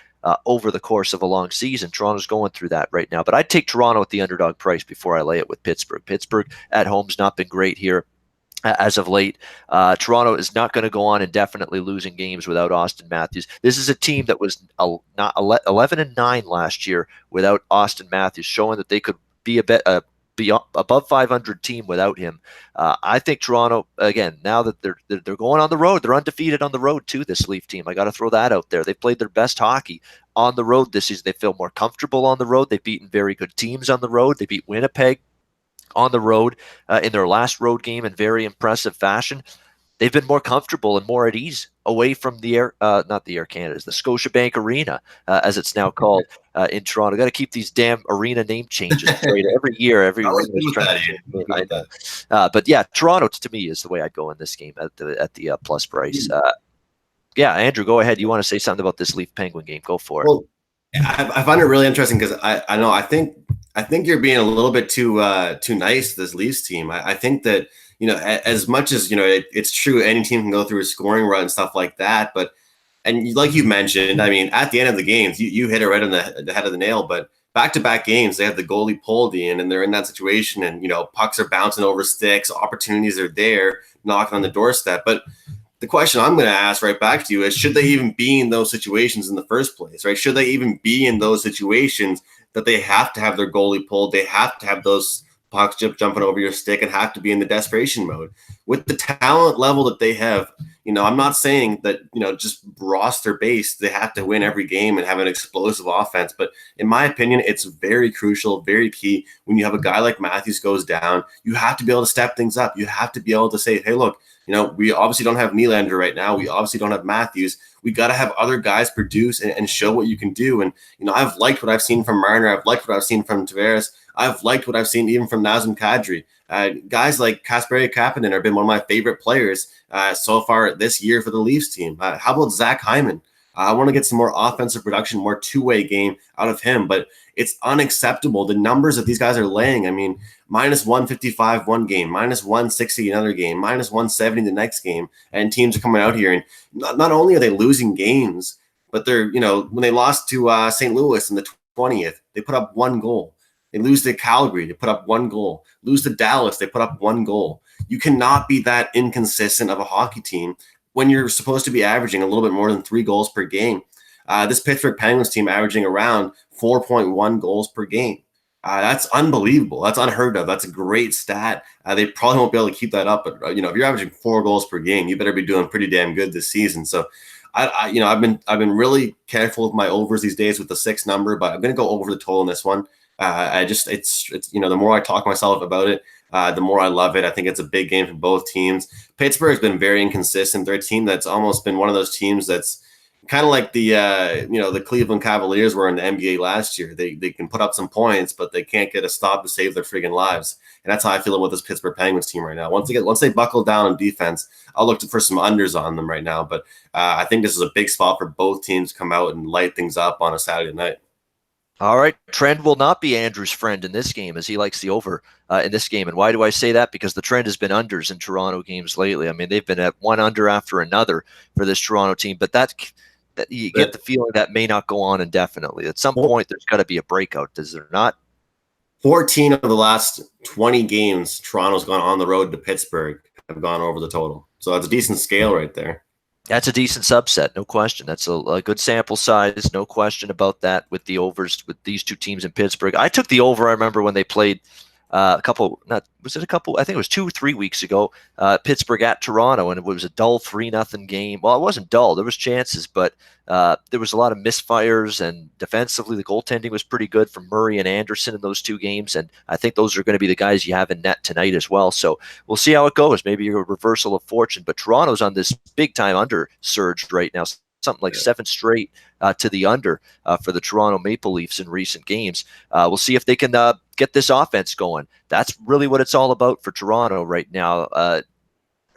over the course of a long season. Toronto's going through that right now. But I'd take Toronto at the underdog price before I lay it with Pittsburgh. Pittsburgh at home's not been great here as of late. Toronto is not going to go on indefinitely losing games without Austin Matthews. This is a team that was not 11-9 last year without Austin Matthews, showing that they could be be above 500 team without him. I think Toronto, again, now that they're going on the road, they're undefeated on the road too, this Leaf team. I got to throw that out there. They've played their best hockey on the road this season. They feel more comfortable on the road. They've beaten very good teams on the road. They beat Winnipeg on the road in their last road game in very impressive fashion. They've been more comfortable and more at ease away from the not the Air Canada's, the Scotiabank Arena, as it's now called in Toronto. Got to keep these damn arena name changes right every year. But yeah, Toronto to me is the way I'd go in this game at the plus price. Yeah, Andrew, go ahead. You want to say something about this Leaf Penguin game? Go for it. Well, I find it really interesting because I think you're being a little bit too nice to this Leafs team. I think that, you know, as much as, you know, it's true any team can go through a scoring run and stuff like that, but and like you mentioned, I mean, at the end of the games, you hit it right on the head of the nail. But back-to-back games, they have the goalie pulled in, and they're in that situation, and, you know, pucks are bouncing over sticks, opportunities are there, knocking on the doorstep. But the question I'm going to ask right back to you is, should they even be in those situations in the first place, right? Should they even be in those situations that they have to have their goalie pulled, they have to have those pucks jumping over your stick and have to be in the desperation mode? With the talent level that they have, you know, I'm not saying that, you know, just roster based, they have to win every game and have an explosive offense. But in my opinion, it's very crucial, very key. When you have a guy like Matthews goes down, you have to be able to step things up. You have to be able to say, hey, look, you know, we obviously don't have Nylander right now. We obviously don't have Matthews. We got to have other guys produce and show what you can do. And, you know, I've liked what I've seen from Marner. I've liked what I've seen from Tavares. I've liked what I've seen even from Nazem Kadri. Guys like Kasperi Kapanen have been one of my favorite players so far this year for the Leafs team. How about Zach Hyman? I want to get some more offensive production, more two-way game out of him, but it's unacceptable. The numbers that these guys are laying, I mean, minus 155 one game, minus 160 another game, minus 170 the next game, and teams are coming out here, and not only are they losing games, but they're, you know, when they lost to St. Louis in the 20th, they put up one goal. They lose to Calgary, they put up one goal. Lose to Dallas, they put up one goal. You cannot be that inconsistent of a hockey team when you're supposed to be averaging a little bit more than 3 goals per game. This Pittsburgh Penguins team averaging around 4.1 goals per game. That's unbelievable. That's unheard of. That's a great stat. They probably won't be able to keep that up, but you know, if you're averaging 4 goals per game, you better be doing pretty damn good this season. So, you know, I've been really careful with my overs these days with the 6 number, but I'm going to go over the total in this one. It's you know, the more I talk myself about it, the more I love it. I think it's a big game for both teams. Pittsburgh has been very inconsistent. They're a team that's almost been one of those teams that's kind of like the you know, the Cleveland Cavaliers were in the NBA last year. They can put up some points, but they can't get a stop to save their friggin' lives. And that's how I feel about this Pittsburgh Penguins team right now. Once they buckle down on defense, I'll look for some unders on them right now. But I think this is a big spot for both teams to come out and light things up on a Saturday night. All right. Trend will not be Andrew's friend in this game, as he likes the over in this game. And why do I say that? Because the trend has been unders in Toronto games lately. I mean, they've been at one under after another for this Toronto team. But that you get the feeling that may not go on indefinitely. At some point, there's got to be a breakout. Does there not? 14 of the last 20 games Toronto's gone on the road to Pittsburgh have gone over the total. So that's a decent scale right there. That's a decent subset, no question. That's a good sample size, no question about that with the overs with these two teams in Pittsburgh. I took the over, I remember, when they played I think it was 2-3 weeks ago, Pittsburgh at Toronto, and it was a dull 3-0 game. Well, it wasn't dull. There was chances, but there was a lot of misfires, and defensively the goaltending was pretty good from Murray and Anderson in those 2 games, and I think those are going to be the guys you have in net tonight as well. So we'll see how it goes. Maybe a reversal of fortune, but Toronto's on this big-time under surge right now. something like 7 straight to the under for the Toronto Maple Leafs in recent games. We'll see if they can get this offense going. That's really what it's all about for Toronto right now.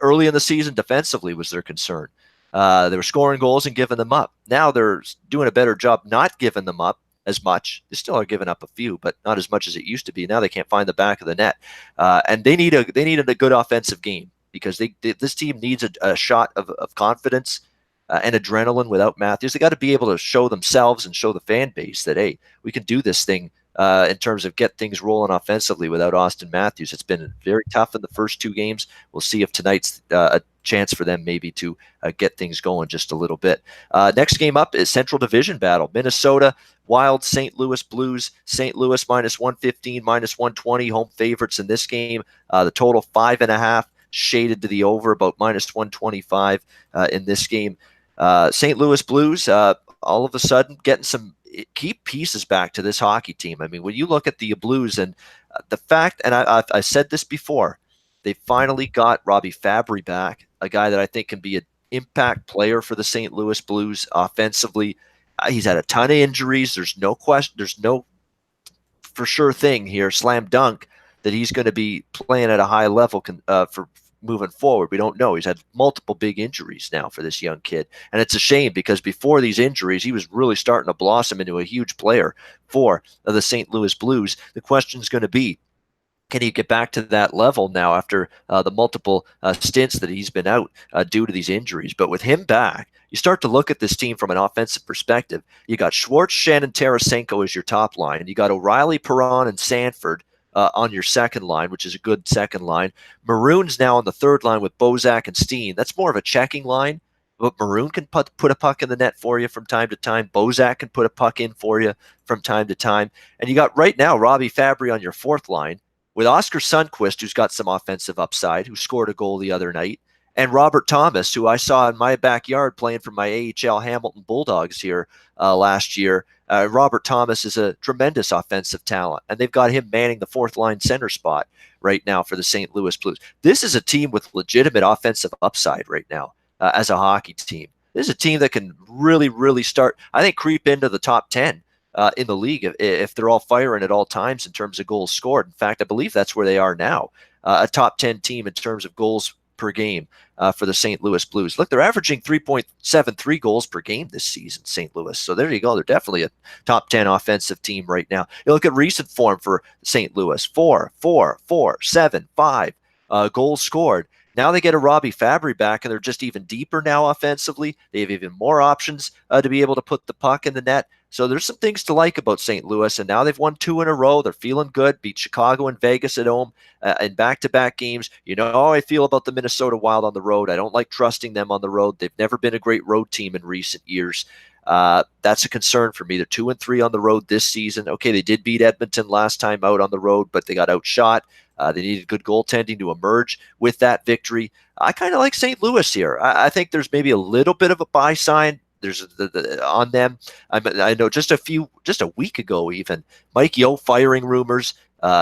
Early in the season, defensively was their concern. They were scoring goals and giving them up. Now they're doing a better job not giving them up as much. They still are giving up a few, but not as much as it used to be. Now they can't find the back of the net, and they needed a good offensive game because this team needs a shot of confidence and adrenaline without Matthews. They got to be able to show themselves and show the fan base that, hey, we can do this thing in terms of get things rolling offensively without Austin Matthews. It's been very tough in the first 2 games. We'll see if tonight's a chance for them maybe to get things going just a little bit. Next game up is Central Division battle. Minnesota Wild, St. Louis Blues. St. Louis -115, -120, home favorites in this game. The total 5.5, shaded to the over, about -125 in this game. St. Louis Blues, all of a sudden getting some key pieces back to this hockey team. I mean, when you look at the Blues and the fact, and I said this before, they finally got Robbie Fabry back, a guy that I think can be an impact player for the St. Louis Blues offensively. He's had a ton of injuries. There's no question. There's no for sure thing here, slam dunk, that he's going to be playing at a high level for moving forward. We don't know. He's had multiple big injuries now for this young kid. And it's a shame because before these injuries, he was really starting to blossom into a huge player for the St. Louis Blues. The question is going to be, can he get back to that level now after the multiple stints that he's been out due to these injuries? But with him back, you start to look at this team from an offensive perspective. You got Schwartz, Shannon, Tarasenko as your top line. You got O'Reilly, Perron, and Sanford on your second line, which is a good second line. Maroon's now on the third line with Bozak and Steen. That's more of a checking line, but Maroon can put a puck in the net for you from time to time. Bozak can put a puck in for you from time to time. And you got right now Robbie Fabry on your fourth line with Oscar Sundquist, who's got some offensive upside, who scored a goal the other night, and Robert Thomas, who I saw in my backyard playing for my AHL Hamilton Bulldogs here last year. Robert Thomas is a tremendous offensive talent, and they've got him manning the fourth line center spot right now for the St. Louis Blues. This is a team with legitimate offensive upside right now as a hockey team. This is a team that can really, really start, I think, creep into the top 10 in the league if they're all firing at all times in terms of goals scored. In fact, I believe that's where they are now, a top 10 team in terms of goals per game for the St. Louis Blues. Look, they're averaging 3.73 goals per game this season, St. Louis. So there you go. They're definitely a top 10 offensive team right now. You look at recent form for St. Louis, 4, 4, 4, 7, 5 goals scored. Now they get a Robbie Fabry back, and they're just even deeper now offensively. They have even more options to be able to put the puck in the net. So there's some things to like about St. Louis, and now they've won 2 in a row. They're feeling good, beat Chicago and Vegas at home in back-to-back games. You know how I feel about the Minnesota Wild on the road. I don't like trusting them on the road. They've never been a great road team in recent years. That's a concern for me. They're 2-3 on the road this season. Okay, they did beat Edmonton last time out on the road, but they got outshot. They needed good goaltending to emerge with that victory. I kind of like St. Louis here. I think there's maybe a little bit of a buy sign. There's on them. I know just a week ago even, Mike Yeo firing rumors,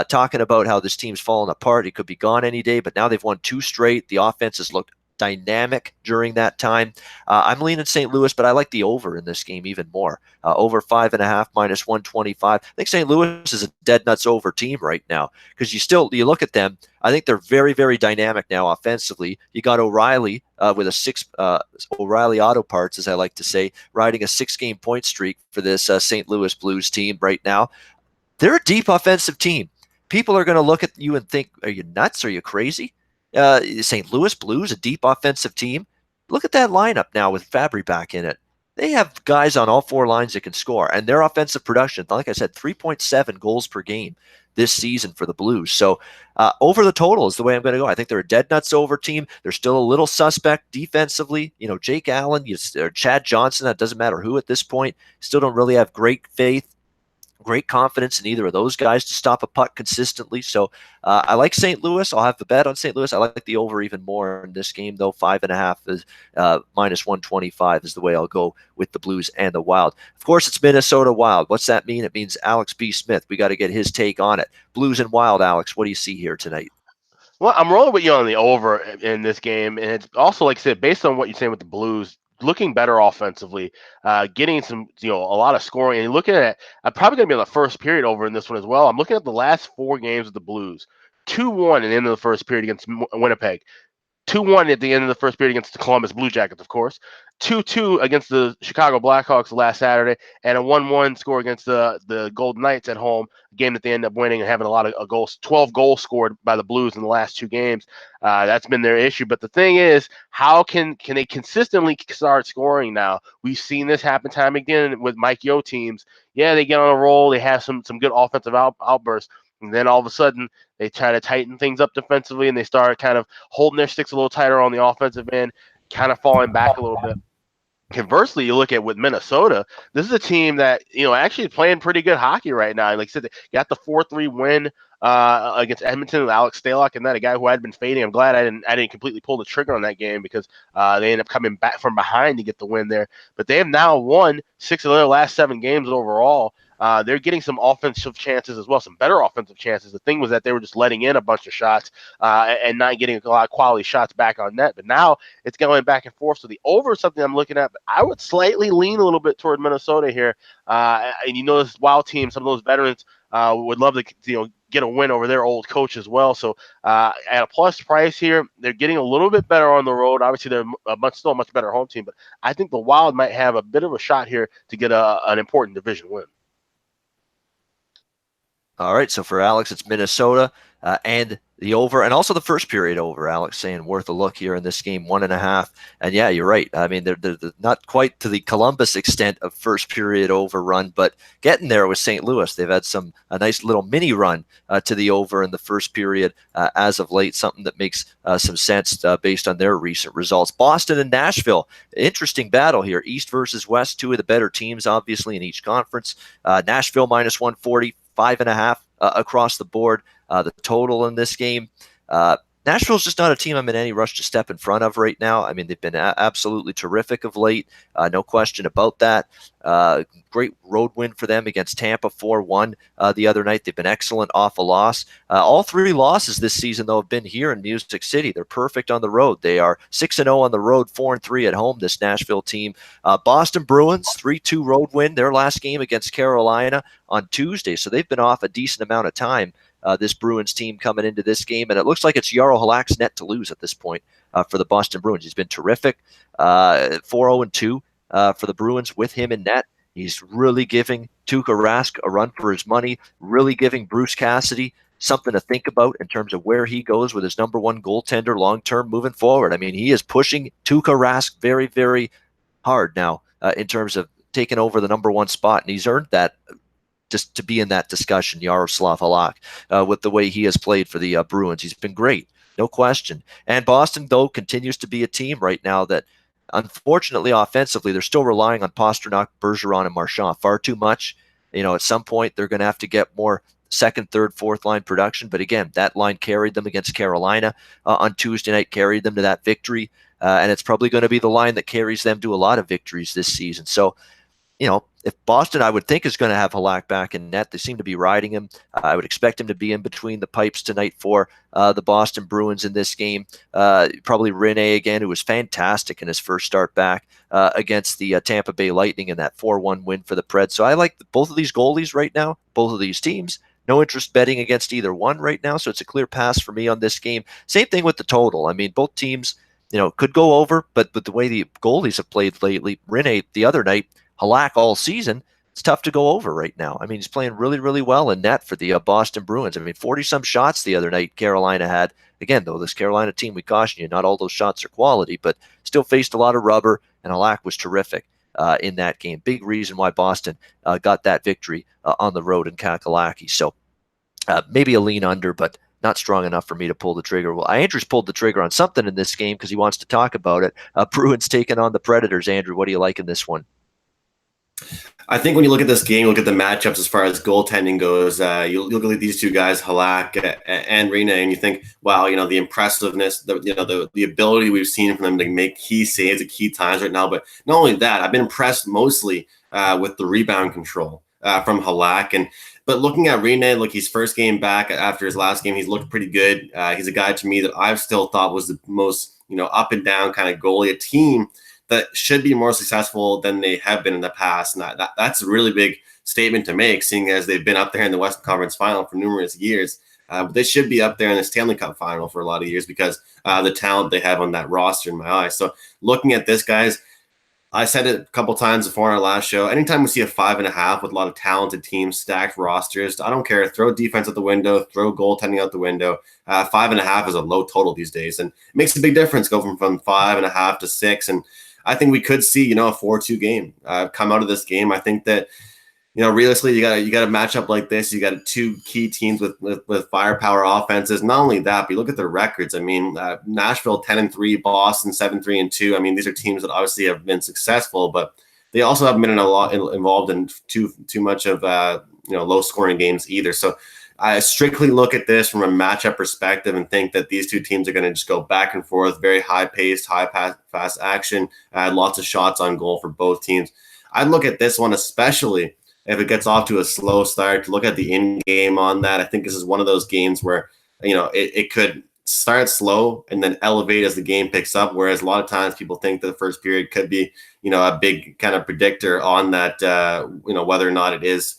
talking about how this team's falling apart. He could be gone any day, but now they've won 2 straight. The offense has looked dynamic during that time. I'm leaning St. Louis, but I like the over in this game even more. Over 5.5 -125. I think St. Louis is a dead nuts over team right now because you look at them. I think they're very, very dynamic now offensively. You got O'Reilly with O'Reilly Auto Parts, as I like to say, riding a 6-game point streak for this St. Louis Blues team right now. They're a deep offensive team. People are going to look at you and think, are you nuts? Are you crazy? St. Louis Blues, a deep offensive team. Look at that lineup now with Fabry back in it. They have guys on all 4 lines that can score, and their offensive production, like I said, 3.7 goals per game this season for the Blues. So over the total is the way I'm going to go. I think they're a dead nuts over team. They're still a little suspect defensively. You know, Jake Allen, or Chad Johnson, that doesn't matter who at this point. Still don't really have great faith, great confidence in either of those guys to stop a puck consistently. So I like St. Louis. I'll have the bet on St. Louis. I like the over even more in this game, though. 5.5 is -125 is the way I'll go with the Blues and the Wild. Of course, it's Minnesota Wild. What's that mean? It means Alex B. Smith. We got to get his take on it. Blues and Wild, Alex, what do you see here tonight? Well, I'm rolling with you on the over in this game, and it's also, like I said, based on what you're saying with the Blues, looking better offensively, getting some, a lot of scoring. And looking at, I'm probably going to be on the first period over in this one as well. I'm looking at the last 4 games of the Blues. 2-1 at the end of the first period against Winnipeg. 2-1 at the end of the first period against the Columbus Blue Jackets, of course. 2-2 against the Chicago Blackhawks last Saturday, and a 1-1 score against the Golden Knights at home, a game that they end up winning and having a lot of goals, 12 goals scored by the Blues in the last 2 games. That's been their issue. But the thing is, how can they consistently start scoring now? We've seen this happen time again with Mike Yeo teams. Yeah, they get on a roll. They have some good offensive outbursts. And then all of a sudden, they try to tighten things up defensively, and they start kind of holding their sticks a little tighter on the offensive end, kind of falling back a little bit. Conversely, you look at with Minnesota, this is a team that, actually playing pretty good hockey right now. Like I said, they got the 4-3 win against Edmonton with Alex Stalock, and that a guy who had been fading. I'm glad I didn't completely pull the trigger on that game because they ended up coming back from behind to get the win there. But they have now won 6 of their last 7 games overall. They're getting some offensive chances as well, some better offensive chances. The thing was that they were just letting in a bunch of shots and not getting a lot of quality shots back on net. But now it's going back and forth. So the over is something I'm looking at, but I would slightly lean a little bit toward Minnesota here. And this Wild team, some of those veterans would love to get a win over their old coach as well. So at a plus price here, they're getting a little bit better on the road. Obviously, they're still a much better home team, but I think the Wild might have a bit of a shot here to get an important division win. All right, so for Alex, it's Minnesota and the over, and also the first period over. Alex saying worth a look here in this game, 1.5. And yeah, you're right. I mean, they're not quite to the Columbus extent of first period over run, but getting there with St. Louis. They've had a nice little mini run to the over in the first period as of late, something that makes some sense based on their recent results. Boston and Nashville, interesting battle here. East versus West, 2 of the better teams, obviously, in each conference. Nashville minus 140. 5.5 across the board. The total in this game. Nashville's just not a team I'm in any rush to step in front of right now. I mean, they've been absolutely terrific of late. No question about that. Great road win for them against Tampa 4-1 the other night. They've been excellent off a loss. All 3 losses this season, though, have been here in Music City. They're perfect on the road. They are 6-0 on the road, 4-3 at home, this Nashville team. Boston Bruins, 3-2 road win, their last game against Carolina on Tuesday. So they've been off a decent amount of time. This Bruins team coming into this game, and it looks like it's Jarro Halak's net to lose at this point for the Boston Bruins. He's been terrific, 4-0-2 for the Bruins with him in net. He's really giving Tuukka Rask a run for his money, really giving Bruce Cassidy something to think about in terms of where he goes with his number 1 goaltender long-term moving forward. I mean, he is pushing Tuukka Rask very, very hard now in terms of taking over the number 1 spot, and he's earned that just to be in that discussion, Yaroslav Halak, with the way he has played for the Bruins. He's been great, no question. And Boston, though, continues to be a team right now that, unfortunately, offensively, they're still relying on Pastrnak, Bergeron, and Marchand far too much. At some point, they're going to have to get more second, third, fourth line production. But again, that line carried them against Carolina on Tuesday night, carried them to that victory. And it's probably going to be the line that carries them to a lot of victories this season. So, if Boston, I would think, is going to have Halak back in net, they seem to be riding him. I would expect him to be in between the pipes tonight for the Boston Bruins in this game. Probably Rinne again, who was fantastic in his first start back against the Tampa Bay Lightning in that 4-1 win for the Preds. So I like both of these goalies right now, both of these teams. No interest betting against either one right now, so it's a clear pass for me on this game. Same thing with the total. I mean, both teams, could go over, but the way the goalies have played lately, Rinne the other night, Halak all season, it's tough to go over right now. I mean, he's playing really, really well in net for the Boston Bruins. I mean, 40-some shots the other night Carolina had. Again, though, this Carolina team, we caution you, not all those shots are quality, but still faced a lot of rubber, and Halak was terrific in that game. Big reason why Boston got that victory on the road in Kakalaki. So maybe a lean under, but not strong enough for me to pull the trigger. Well, Andrew's pulled the trigger on something in this game because he wants to talk about it. Bruins taking on the Predators. Andrew, what do you like in this one? I think when you look at this game, look at the matchups as far as goaltending goes, you look at these 2 guys, Halak and Rinne, and you think, wow, the impressiveness, the ability we've seen from them to make key saves at key times right now. But not only that, I've been impressed mostly with the rebound control from Halak. But looking at Rinne, look, his first game back after his last game, he's looked pretty good. He's a guy to me that I've still thought was the most, up and down kind of goalie. A team that should be more successful than they have been in the past. And that's a really big statement to make, seeing as they've been up there in the Western Conference Final for numerous years. But they should be up there in the Stanley Cup Final for a lot of years because the talent they have on that roster in my eyes. So looking at this, guys, I said it a couple times before in our last show. Anytime we see a 5.5 with a lot of talented teams, stacked rosters, I don't care. Throw defense out the window, throw goaltending out the window. 5.5 is a low total these days, and it makes a big difference go from 5.5 to 6. And I think we could see, a 4-2 game come out of this game. I think that, realistically, you got a matchup like this. You got two key teams with firepower offenses. Not only that, but you look at their records. I mean, Nashville 10-3, Boston 7-3-2. I mean, these are teams that obviously have been successful, but they also haven't been involved in too much of low scoring games either. So I strictly look at this from a matchup perspective and think that these two teams are going to just go back and forth, very high paced, fast action, lots of shots on goal for both teams. I'd look at this one especially if it gets off to a slow start, to look at the end game on that. I think this is one of those games where, it could start slow and then elevate as the game picks up. Whereas a lot of times people think that the first period could be, a big kind of predictor on that, whether or not it is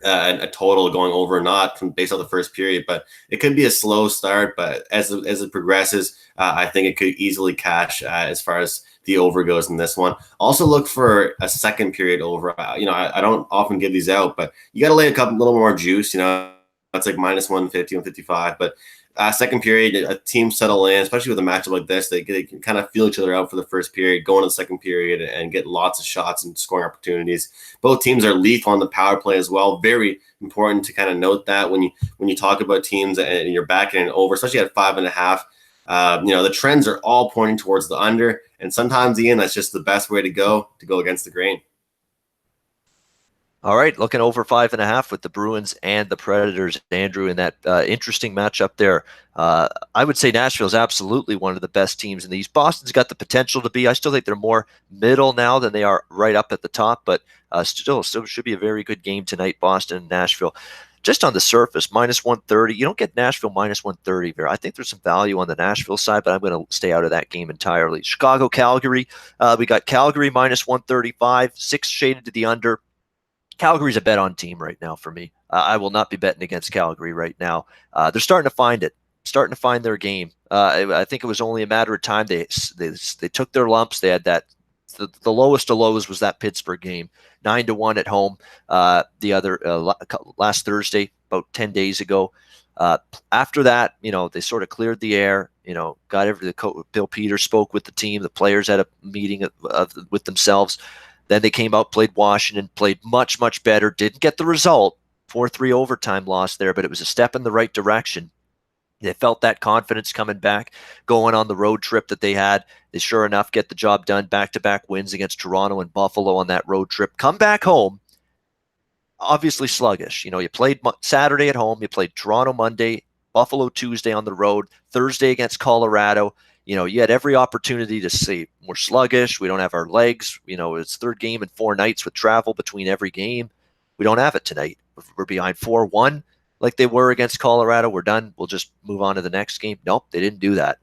a total going over or not based on the first period. But it could be a slow start, but as it progresses, I think it could easily catch as far as the over goes in this one. Also look for a second period over. I don't often give these out, but you got to lay a little more juice. That's like minus 150, 155. But second period, a team settle in, especially with a matchup like this. They can kind of feel each other out for the first period, go into the second period, and get lots of shots and scoring opportunities. Both teams are lethal on the power play as well. Very important to kind of note that when you talk about teams and you're backing it over, especially at 5.5. The trends are all pointing towards the under, and sometimes, Ian, that's just the best way to go against the grain. All right, looking over 5.5 with the Bruins and the Predators, Andrew, in that interesting matchup there. I would say Nashville is absolutely one of the best teams in the East. Boston's got the potential to be. I still think they're more middle now than they are right up at the top, but still should be a very good game tonight, Boston and Nashville. Just on the surface, minus 130. You don't get Nashville minus 130 there. I think there's some value on the Nashville side, but I'm going to stay out of that game entirely. Chicago, Calgary. We got Calgary minus 135, 6 shaded to the under. Calgary's a bet on team right now for me. I will not be betting against Calgary right now. They're starting to find it, starting to find their game. I think it was only a matter of time. They took their lumps. They had that. The lowest of lows was that Pittsburgh game, 9-1 at home. The other last Thursday, about 10 days ago. After that, they sort of cleared the air. Bill Peters spoke with the team. The players had a meeting with themselves. Then they came out, played Washington, played much, much better. Didn't get the result, 4-3 overtime loss there, but it was a step in the right direction. They felt that confidence coming back, going on the road trip that they had. They sure enough get the job done, back-to-back wins against Toronto and Buffalo on that road trip. Come back home, obviously sluggish. You played Saturday at home. You played Toronto Monday, Buffalo Tuesday on the road, Thursday against Colorado. You had every opportunity to say we're sluggish. We don't have our legs. It's third game in 4 nights with travel between every game. We don't have it tonight. We're behind 4-1 like they were against Colorado. We're done. We'll just move on to the next game. Nope, they didn't do that.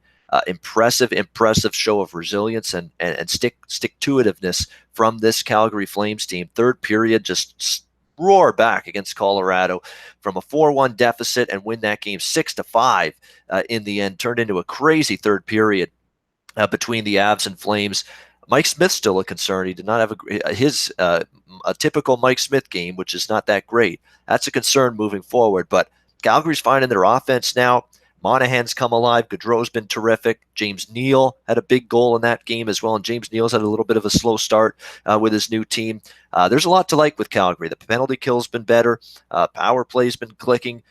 Impressive show of resilience and stick-to-itiveness from this Calgary Flames team. Third period, just roar back against Colorado from a 4-1 deficit and win that game 6-5 in the end. Turned into a crazy third period between the Avs and Flames. Mike Smith's still a concern. He did not have a typical Mike Smith game, which is not that great. That's a concern moving forward. But Calgary's finding their offense now. Monahan's come alive. Gaudreau's been terrific. James Neal had a big goal in that game as well, and James Neal's had a little bit of a slow start with his new team. There's a lot to like with Calgary. The penalty kill's been better. Power play's been clicking.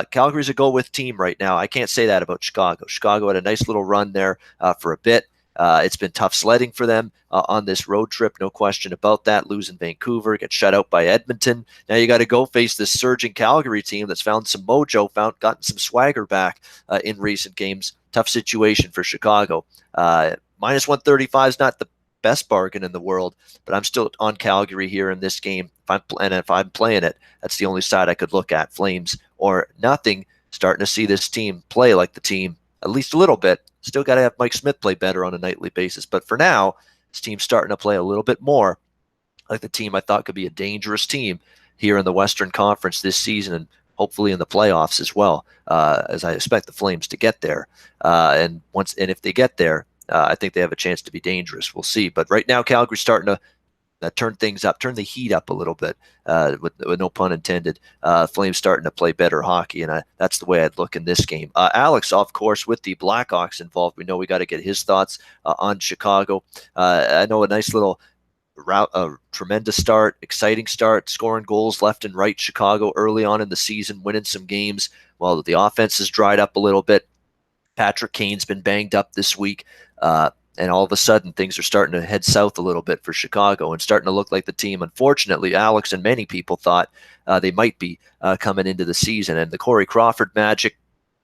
Calgary's a go-with team right now. I can't say that about Chicago. Chicago had a nice little run there for a bit. It's been tough sledding for them on this road trip, no question about that. Losing Vancouver, get shut out by Edmonton. Now you got to go face this surging Calgary team that's found some mojo, gotten some swagger back in recent games. Tough situation for Chicago. Minus 135 is not the best bargain in the world, but I'm still on Calgary here in this game. If I'm playing it, that's the only side I could look at, Flames or nothing. Starting to see this team play like the team, at least a little bit. Still got to have Mike Smith play better on a nightly basis. But for now, This team's starting to play a little bit more like the team I thought could be a dangerous team here in the Western Conference this season, and hopefully in the playoffs as well, as I expect the Flames to get there. And if they get there, I think they have a chance to be dangerous. We'll see. But right now, Calgary's starting to turn things up, turn the heat up a little bit, with no pun intended. Flames starting to play better hockey, and that's the way I'd look in this game. Alex, of course, with the Blackhawks involved, we know we got to get his thoughts on Chicago. I know a nice little a tremendous start, exciting start, scoring goals left and right. Chicago early on in the season, winning some games. Well, the offense has dried up a little bit. Patrick Kane's been banged up this week. And all of a sudden, things are starting to head south a little bit for Chicago and starting to look like the team, unfortunately, Alex and many people thought they might be coming into the season. And the Corey Crawford magic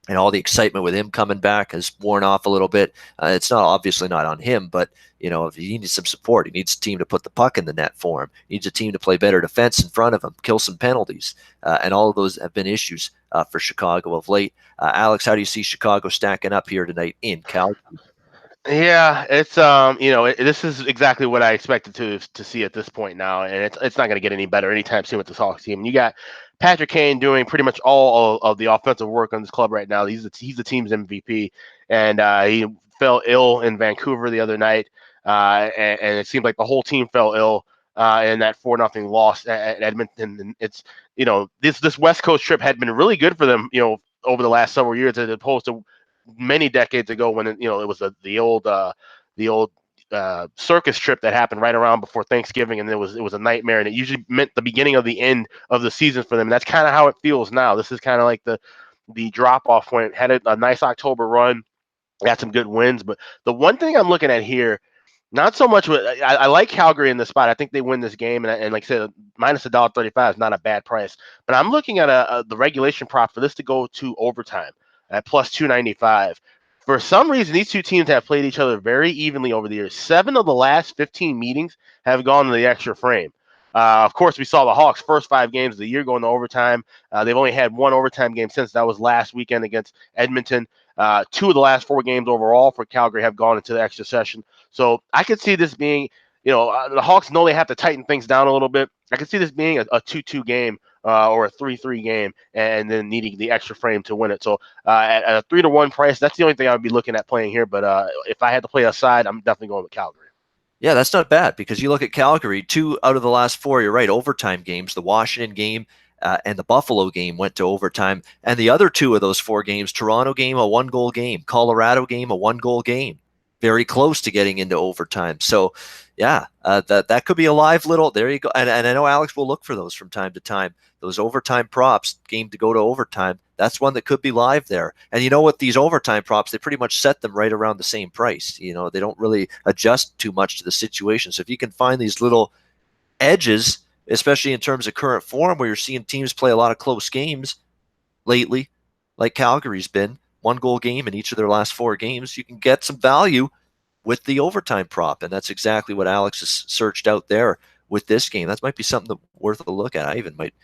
and all the excitement with him coming back has worn off a little bit. It's obviously not on him, but if he needs some support, he needs a team to put the puck in the net for him. He needs a team to play better defense in front of him, kill some penalties, and all of those have been issues for Chicago of late. Alex, how do you see Chicago stacking up here tonight in Calgary? Yeah, it's this is exactly what I expected to see at this point now, and it's not going to get any better anytime soon with this Hawks team. You got Patrick Kane doing pretty much all of the offensive work on this club right now. He's the team's MVP, and he fell ill in Vancouver the other night, and it seemed like the whole team fell ill in that 4-0 loss at Edmonton. And it's this West Coast trip had been really good for them, over the last several years, as opposed to many decades ago when it was the old circus trip that happened right around before Thanksgiving, and it was a nightmare, and it usually meant the beginning of the end of the season for them. And that's kind of how it feels now. This is kind of like the drop off point. Had a nice October run, got some good wins, but the one thing I'm looking at here, not so much. I like Calgary in this spot. I think they win this game, and like I said, minus $1.35 is not a bad price. But I'm looking at the regulation prop for this to go to overtime at plus 295. For some reason, these two teams have played each other very evenly over the years. 7 of the last 15 meetings have gone to the extra frame. Of course, we saw the Hawks' first 5 games of the year going to overtime. They've only had 1 overtime game since. That was last weekend against Edmonton. 2 of the last 4 games overall for Calgary have gone into the extra session. So I could see this being, the Hawks know they have to tighten things down a little bit. I could see this being a 2-2 game. Or a 3-3 game, and then needing the extra frame to win it. So at a 3-1 price, that's the only thing I would be looking at playing here. But if I had to play a side, I'm definitely going with Calgary. Yeah, that's not bad, because you look at Calgary, 2 out of the last 4, you're right, overtime games. The Washington game and the Buffalo game went to overtime. And the other 2 of those 4 games, Toronto game, a 1-goal game, Colorado game, a 1-goal game. Very close to getting into overtime. So, yeah, that could be a live little. There you go. And I know Alex will look for those from time to time. Those overtime props, game to go to overtime. That's one that could be live there. And you know what? These overtime props, they pretty much set them right around the same price. They don't really adjust too much to the situation. So if you can find these little edges, especially in terms of current form, where you're seeing teams play a lot of close games lately, like Calgary's been, 1-goal game in each of their last 4 games, you can get some value with the overtime prop. And that's exactly what Alex has searched out there with this game. That might be something worth a look at. I even might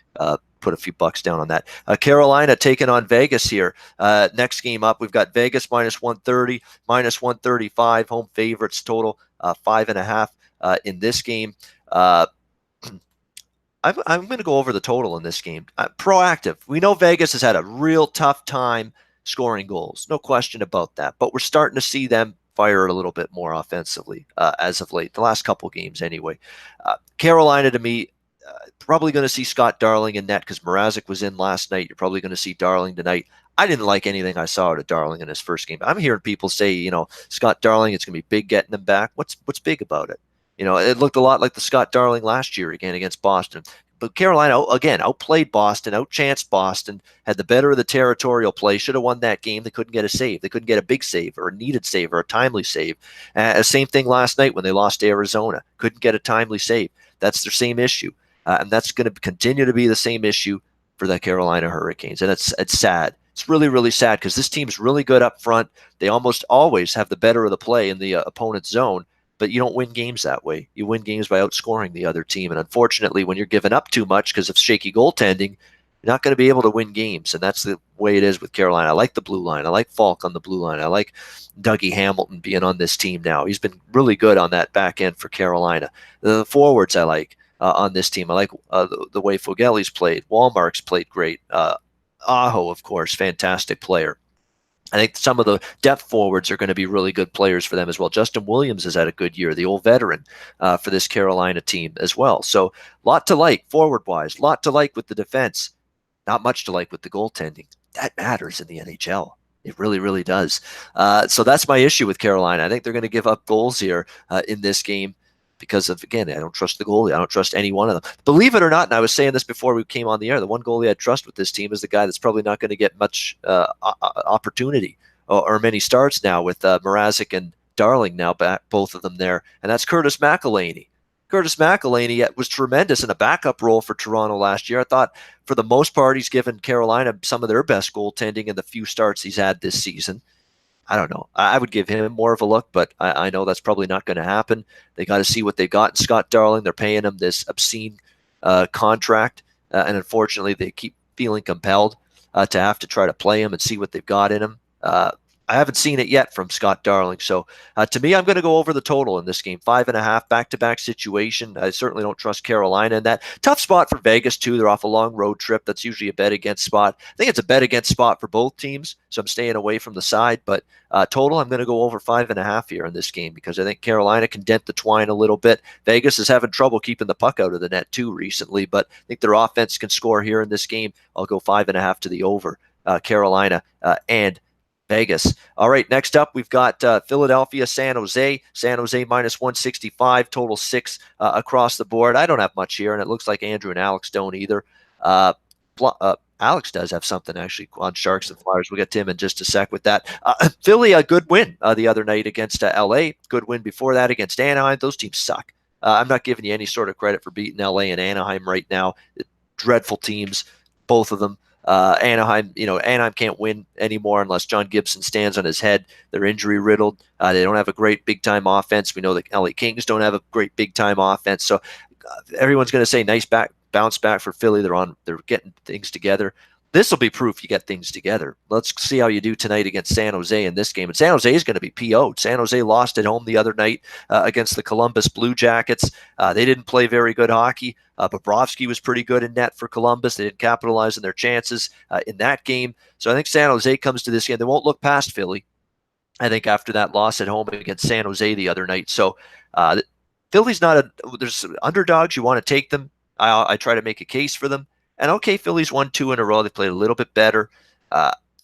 put a few bucks down on that. Carolina taking on Vegas here. Next game up, we've got Vegas minus 130, minus 135, home favorites, total 5.5 in this game. I'm going to go over the total in this game. Proactive. We know Vegas has had a real tough time scoring goals. No question about that. But we're starting to see them fire a little bit more offensively as of late, the last couple games anyway. Carolina, to me, probably going to see Scott Darling in net because Mrazek was in last night. You're probably going to see Darling tonight. I didn't like anything I saw out of Darling in his first game. I'm hearing people say, Scott Darling, it's going to be big getting him back. What's big about it? It looked a lot like the Scott Darling last year again against Boston. But Carolina, again, outplayed Boston, outchanced Boston, had the better of the territorial play, should have won that game. They couldn't get a save. They couldn't get a big save or a needed save or a timely save. Same thing last night when they lost to Arizona. Couldn't get a timely save. That's their same issue. And that's going to continue to be the same issue for the Carolina Hurricanes. And it's sad. It's really, really sad because this team's really good up front. They almost always have the better of the play in the opponent's zone. But you don't win games that way. You win games by outscoring the other team. And unfortunately, when you're giving up too much because of shaky goaltending, you're not going to be able to win games, and that's the way it is with Carolina. I like the blue line. I like Falk on the blue line. I like Dougie Hamilton being on this team now. He's been really good on that back end for Carolina. The forwards I like on this team. I like the way Fogelli's played. Wallmark's played great. Aho, of course, fantastic player. I think some of the depth forwards are going to be really good players for them as well. Justin Williams has had a good year, the old veteran for this Carolina team as well. So lot to like forward-wise, lot to like with the defense, not much to like with the goaltending. That matters in the NHL. It really, really does. So that's my issue with Carolina. I think they're going to give up goals here in this game because of, again, I don't trust the goalie. I don't trust any one of them. Believe it or not, and I was saying this before we came on the air, the one goalie I trust with this team is the guy that's probably not going to get much opportunity or many starts now with Mrazek and Darling now back, both of them there, and that's Curtis McElhinney. Curtis McElhinney was tremendous in a backup role for Toronto last year. I thought for the most part he's given Carolina some of their best goaltending in the few starts he's had this season. I don't know. I would give him more of a look, but I know that's probably not going to happen. They got to see what they've got in Scott Darling. They're paying him this obscene contract, and unfortunately they keep feeling compelled to have to try to play him and see what they've got in him. I haven't seen it yet from Scott Darling. So to me, I'm going to go over the total in this game. 5.5 back-to-back situation. I certainly don't trust Carolina in that. Tough spot for Vegas, too. They're off a long road trip. That's usually a bet against spot. I think it's a bet against spot for both teams, so I'm staying away from the side. But total, I'm going to go over 5.5 here in this game because I think Carolina can dent the twine a little bit. Vegas is having trouble keeping the puck out of the net, too, recently. But I think their offense can score here in this game. I'll go 5.5 to the over. Carolina and Vegas. All right, next up, we've got Philadelphia, San Jose. San Jose minus 165, total 6 across the board. I don't have much here, and it looks like Andrew and Alex don't either. Alex does have something, actually, on Sharks and Flyers. We'll get to him in just a sec with that. Philly, a good win the other night against LA. Good win before that against Anaheim. Those teams suck. I'm not giving you any sort of credit for beating LA and Anaheim right now. Dreadful teams, both of them. Anaheim can't win anymore unless John Gibson stands on his head. They're injury riddled. They don't have a great big time offense. We know the LA Kings don't have a great big time offense. So everyone's going to say nice bounce back for Philly. They're getting things together. This will be proof you get things together. Let's see how you do tonight against San Jose in this game. And San Jose is going to be PO'd. San Jose lost at home the other night against the Columbus Blue Jackets. They didn't play very good hockey. Bobrovsky was pretty good in net for Columbus. They didn't capitalize on their chances in that game. So I think San Jose comes to this game. They won't look past Philly, I think, after that loss at home against San Jose the other night. So Philly's not there's underdogs. You want to take them. I try to make a case for them. And okay, Philly's won 2 in a row. They played a little bit better.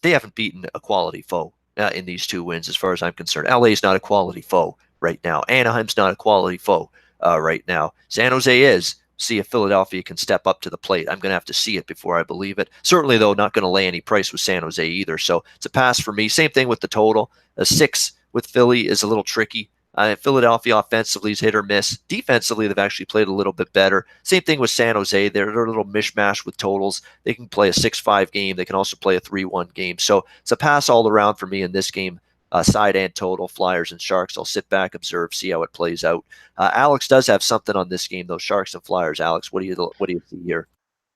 They haven't beaten a quality foe in these 2 wins, as far as I'm concerned. LA's not a quality foe right now. Anaheim's not a quality foe right now. San Jose is. See if Philadelphia can step up to the plate. I'm going to have to see it before I believe it. Certainly, though, not going to lay any price with San Jose either. So it's a pass for me. Same thing with the total. A 6 with Philly is a little tricky. Philadelphia offensively is hit or miss. Defensively, they've actually played a little bit better. Same thing with San Jose. They're a little mishmash with totals. They can play a 6-5 game. They can also play a 3-1 game. So it's a pass all around for me in this game, side and total, Flyers and Sharks. I'll sit back, observe, see how it plays out. Alex does have something on this game, though, Sharks and Flyers. Alex, what do you see here?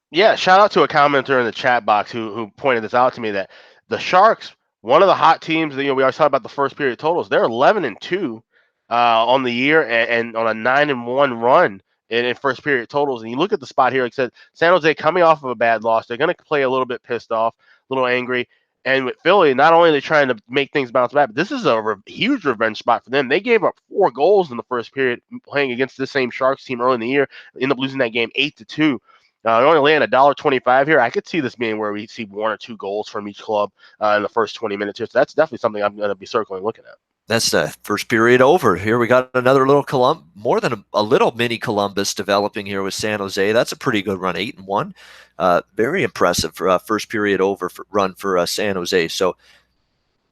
Yeah, shout out to a commenter in the chat box who pointed this out to me, that the Sharks, one of the hot teams, we always talk about the first period totals. They're 11-2. On the year and on a 9-1 run in first period totals. And you look at the spot here, like I said, San Jose coming off of a bad loss. They're going to play a little bit pissed off, a little angry. And with Philly, not only are they trying to make things bounce back, but this is a huge revenge spot for them. They gave up 4 goals in the first period playing against the same Sharks team early in the year. Ended up losing that game 8-2. They're only laying $1.25 here. I could see this being where we see 1 or 2 goals from each club in the first 20 minutes here. So that's definitely something I'm going to be circling looking at. That's the first period over. Here we got another little more than a little mini Columbus developing here with San Jose. That's a pretty good run, 8-1. Very impressive for first period over run for San Jose. So,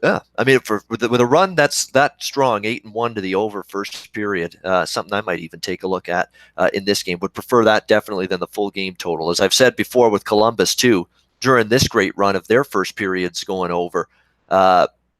yeah, I mean, with a run that's that strong, 8-1 to the over first period, something I might even take a look at in this game. Would prefer that definitely than the full game total. As I've said before with Columbus too, during this great run of their first periods going over,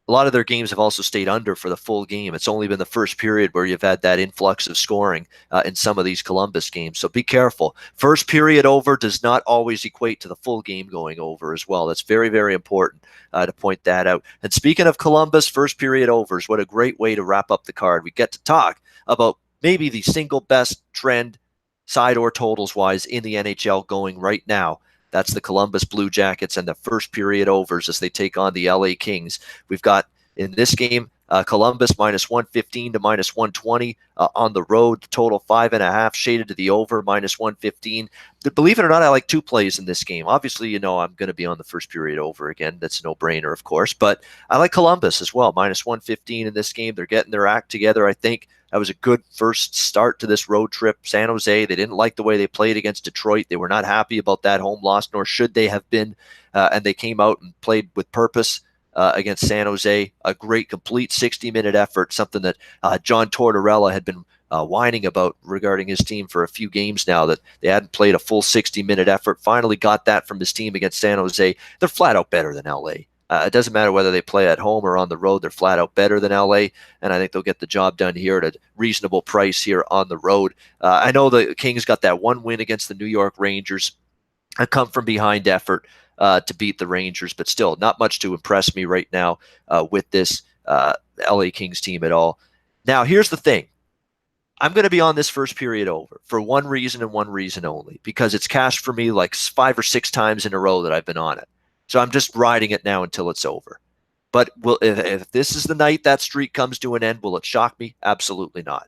a lot of their games have also stayed under for the full game. It's only been the first period where you've had that influx of scoring in some of these Columbus games. So be careful. First period over does not always equate to the full game going over as well. That's very, very important to point that out. And speaking of Columbus, first period overs, what a great way to wrap up the card. We get to talk about maybe the single best trend side or totals wise in the NHL going right now. That's the Columbus Blue Jackets and the first period overs as they take on the LA Kings. We've got in this game Columbus minus 115 to minus 120 on the road. Total 5.5 shaded to the over minus 115. Believe it or not, I like two plays in this game. Obviously, I'm going to be on the first period over again. That's a no-brainer, of course. But I like Columbus as well, minus 115 in this game. They're getting their act together, I think. That was a good first start to this road trip. San Jose, they didn't like the way they played against Detroit. They were not happy about that home loss, nor should they have been. And they came out and played with purpose against San Jose. A great, complete 60-minute effort, something that John Tortorella had been whining about regarding his team for a few games now, that they hadn't played a full 60-minute effort. Finally got that from his team against San Jose. They're flat out better than LA. It doesn't matter whether they play at home or on the road. They're flat out better than LA, and I think they'll get the job done here at a reasonable price here on the road. I know the Kings got that one win against the New York Rangers, a come-from-behind effort to beat the Rangers, but still not much to impress me right now with this LA Kings team at all. Now, here's the thing. I'm going to be on this first period over for one reason and one reason only, because it's cashed for me like 5 or 6 times in a row that I've been on it. So I'm just riding it now until it's over. But if this is the night that streak comes to an end, will it shock me? Absolutely not.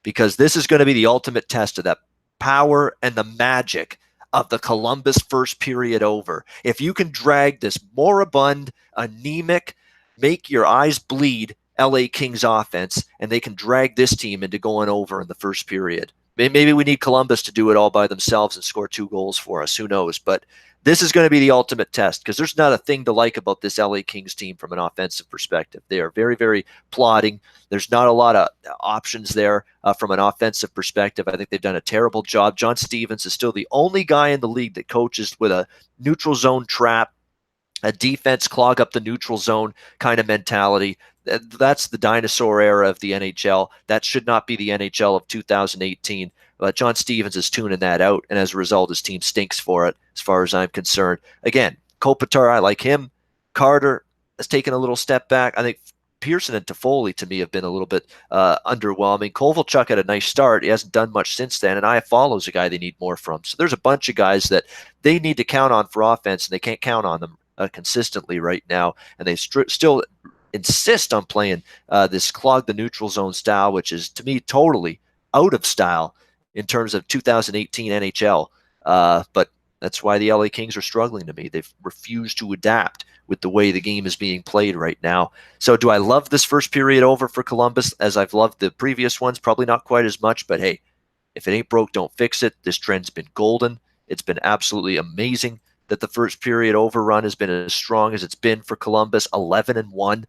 Because this is going to be the ultimate test of that power and the magic of the Columbus first period over. If you can drag this moribund, anemic, make your eyes bleed LA Kings offense, and they can drag this team into going over in the first period. Maybe we need Columbus to do it all by themselves and score 2 goals for us. Who knows? But this is going to be the ultimate test, because there's not a thing to like about this LA Kings team from an offensive perspective. They are very, very plodding. There's not a lot of options there from an offensive perspective. I think they've done a terrible job. John Stevens is still the only guy in the league that coaches with a neutral zone trap, a defense clog up the neutral zone kind of mentality. That's the dinosaur era of the NHL. That should not be the NHL of 2018. But John Stevens is tuning that out, and as a result, his team stinks for it, as far as I'm concerned. Again, Kopitar, I like him. Carter has taken a little step back. I think Pearson and Toffoli, to me, have been a little bit underwhelming. Kovalchuk had a nice start. He hasn't done much since then, and Iafalo's a guy they need more from. So there's a bunch of guys that they need to count on for offense, and they can't count on them consistently right now, and they still insist on playing this clog the neutral zone style, which is, to me, totally out of style in terms of 2018 NHL. But that's why the LA Kings are struggling to me. They've refused to adapt with the way the game is being played right now. So do I love this first period over for Columbus as I've loved the previous ones? Probably not quite as much, but hey, if it ain't broke, don't fix it. This trend's been golden. It's been absolutely amazing that the first period over run has been as strong as it's been for Columbus, 11-1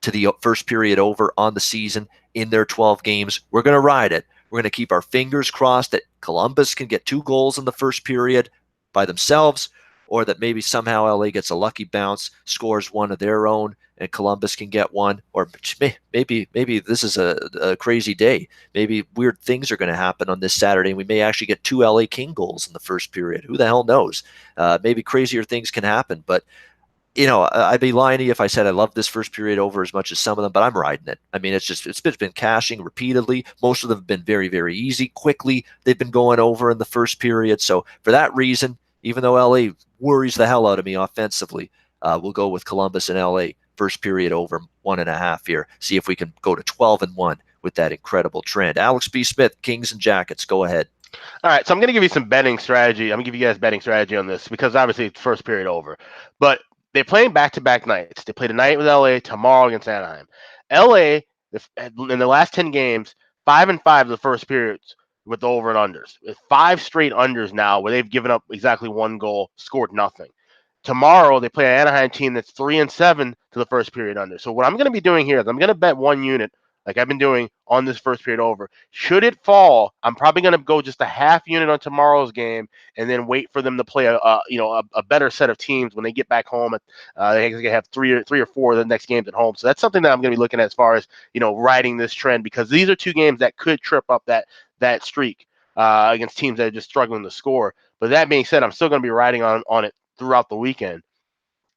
to the first period over on the season in their 12 games. We're going to ride it. We're going to keep our fingers crossed that Columbus can get 2 goals in the first period by themselves, or that maybe somehow LA gets a lucky bounce, scores one of their own, and Columbus can get one. Or maybe this is a crazy day. Maybe weird things are going to happen on this Saturday, and we may actually get 2 LA King goals in the first period. Who the hell knows? Maybe crazier things can happen, but I'd be lying to you if I said I love this first period over as much as some of them, but I'm riding it. I mean, it's been cashing repeatedly. Most of them have been very, very easy. Quickly, they've been going over in the first period. So for that reason, even though LA worries the hell out of me offensively, we'll go with Columbus and LA first period over 1.5 here. See if we can go to 12-1 with that incredible trend. Alex B. Smith, Kings and Jackets, go ahead. All right, so I'm going to give you some betting strategy. I'm going to give you guys betting strategy on this because obviously it's first period over. But they're playing back-to-back nights. They play tonight with LA, tomorrow against Anaheim. LA, in the last 10 games, 5-5 the first periods with the over and unders. With 5 straight unders now where they've given up exactly 1 goal, scored nothing. Tomorrow, they play an Anaheim team that's 3-7 to the first period under. So what I'm going to be doing here is I'm going to bet 1 unit like I've been doing on this first period over. Should it fall, I'm probably going to go just a half unit on tomorrow's game and then wait for them to play a better set of teams when they get back home. They're going to have three or four of the next games at home. So that's something that I'm going to be looking at as far as, riding this trend, because these are two games that could trip up that streak against teams that are just struggling to score. But that being said, I'm still going to be riding on it throughout the weekend.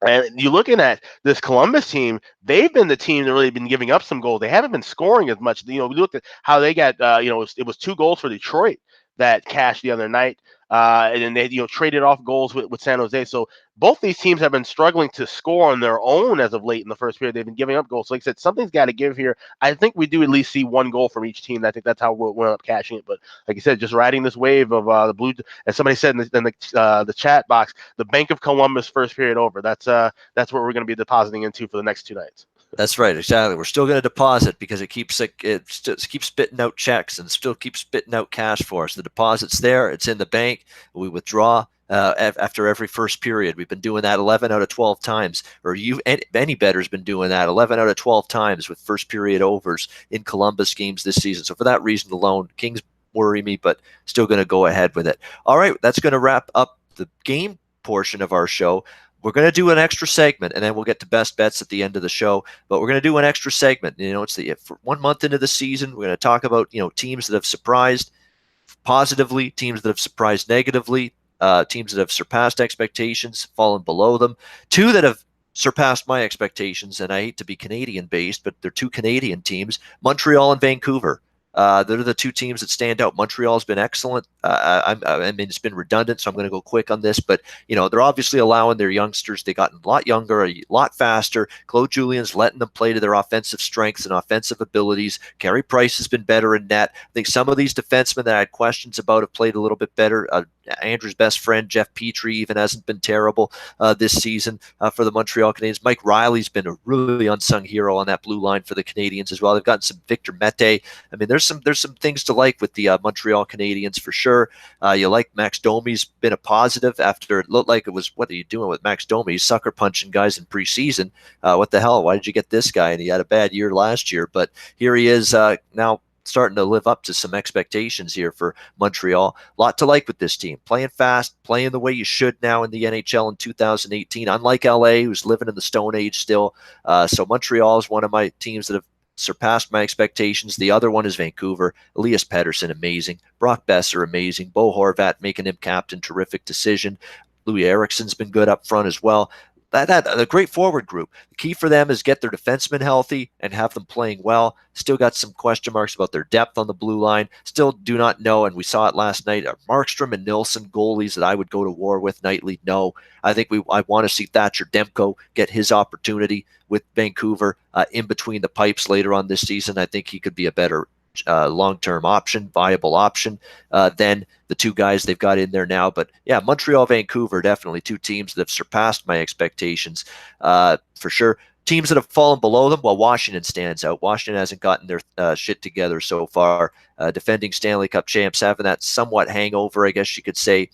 And you're looking at this Columbus team, they've been the team that really been giving up some goals. They haven't been scoring as much. We looked at how they got, it was 2 goals for Detroit that cashed the other night. And then they, traded off goals with San Jose. So both these teams have been struggling to score on their own as of late in the first period. They've been giving up goals. So like I said, something's got to give here. I think we do at least see 1 goal from each team. I think that's how we'll end up cashing it. But like I said, just riding this wave of the blue, as somebody said in the chat box, the Bank of Columbus first period over. That's what we're going to be depositing into for the next 2 nights. That's right, exactly. We're still going to deposit because it keeps spitting out checks and still keeps spitting out cash for us. The deposit's there, it's in the bank. We withdraw after every first period. We've been doing that 11 out of 12 times, or any better's been doing that 11 out of 12 times with first period overs in Columbus games this season. So for that reason alone, Kings worry me, but still going to go ahead with it. All right, that's going to wrap up the game portion of our show. We're going to do an extra segment, and then we'll get to best bets at the end of the show. But we're going to do an extra segment. It's for 1 month into the season. We're going to talk about teams that have surprised positively, teams that have surprised negatively, teams that have surpassed expectations, fallen below them. 2 that have surpassed my expectations, and I hate to be Canadian-based, but they're 2 Canadian teams: Montreal and Vancouver. They're the 2 teams that stand out. Montreal's been excellent. I mean, it's been redundant, so I'm going to go quick on this. But, they're obviously allowing their youngsters. They gotten a lot younger, a lot faster. Claude Julien's letting them play to their offensive strengths and offensive abilities. Carey Price has been better in net. I think some of these defensemen that I had questions about have played a little bit better. Andrew's best friend, Jeff Petrie, even hasn't been terrible this season for the Montreal Canadiens. Mike Riley's been a really unsung hero on that blue line for the Canadiens as well. They've gotten some Victor Mete. I mean, there's some things to like with the Montreal Canadiens for sure. You like Max Domi's been a positive after it looked like it was, what are you doing with Max Domi? He's sucker punching guys in preseason. What the hell? Why did you get this guy? And he had a bad year last year, but here he is now starting to live up to some expectations here for Montreal. A lot to like with this team. Playing fast, playing the way you should now in the NHL in 2018, unlike LA, who's living in the Stone Age still. So Montreal is one of my teams that have surpassed my expectations. The other one is Vancouver. Elias Pettersson, amazing. Brock Besser, amazing. Bo Horvat, making him captain, terrific decision. Louis Eriksson's been good up front as well. A great forward group. The key for them is get their defensemen healthy and have them playing well. Still got some question marks about their depth on the blue line. Still do not know, and we saw it last night, are Markstrom and Nilsson goalies that I would go to war with nightly? No. I think I want to see Thatcher Demko get his opportunity with Vancouver in between the pipes later on this season. I think he could be a better long-term option, viable option than the 2 guys they've got in there now. But yeah, Montreal, Vancouver, definitely 2 teams that have surpassed my expectations for sure. Teams that have fallen below them, well, Washington stands out. Washington hasn't gotten their shit together so far. Defending Stanley Cup champs, having that somewhat hangover, I guess you could say,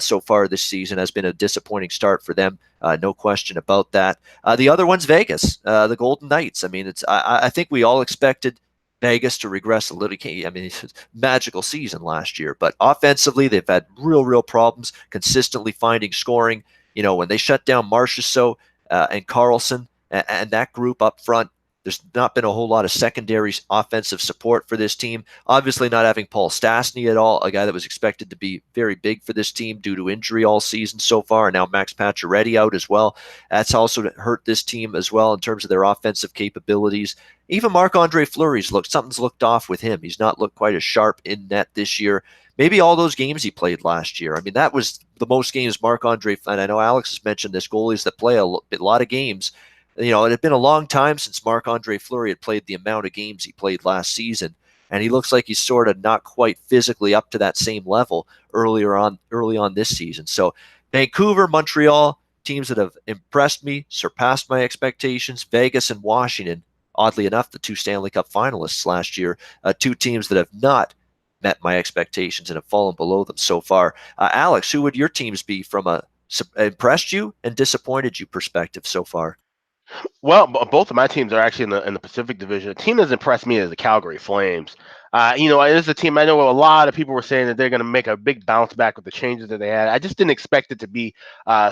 so far this season has been a disappointing start for them. No question about that. The other one's Vegas, the Golden Knights. I mean, I think we all expected Vegas to regress a little. I mean, it's a magical season last year, but offensively, they've had real problems consistently finding scoring. When they shut down Marchessault and Carlson and that group up front, there's not been a whole lot of secondary offensive support for this team. Obviously not having Paul Stastny at all, a guy that was expected to be very big for this team due to injury all season so far, and now Max Pacioretty out as well. That's also hurt this team as well in terms of their offensive capabilities. Even Marc-Andre Fleury's something's looked off with him. He's not looked quite as sharp in net this year. Maybe all those games he played last year. I mean, that was the most games Marc-Andre, and I know Alex has mentioned this, goalies that play a lot of games. It had been a long time since Marc-Andre Fleury had played the amount of games he played last season, and he looks like he's sort of not quite physically up to that same level early on this season. So Vancouver, Montreal, teams that have impressed me, surpassed my expectations. Vegas and Washington, oddly enough, the 2 Stanley Cup finalists last year, 2 teams that have not met my expectations and have fallen below them so far. Alex, who would your teams be from a impressed you and disappointed you perspective so far? Well, both of my teams are actually in the Pacific Division. A team that's impressed me is the Calgary Flames. This is a team I know a lot of people were saying that they're going to make a big bounce back with the changes that they had. I just didn't expect it to be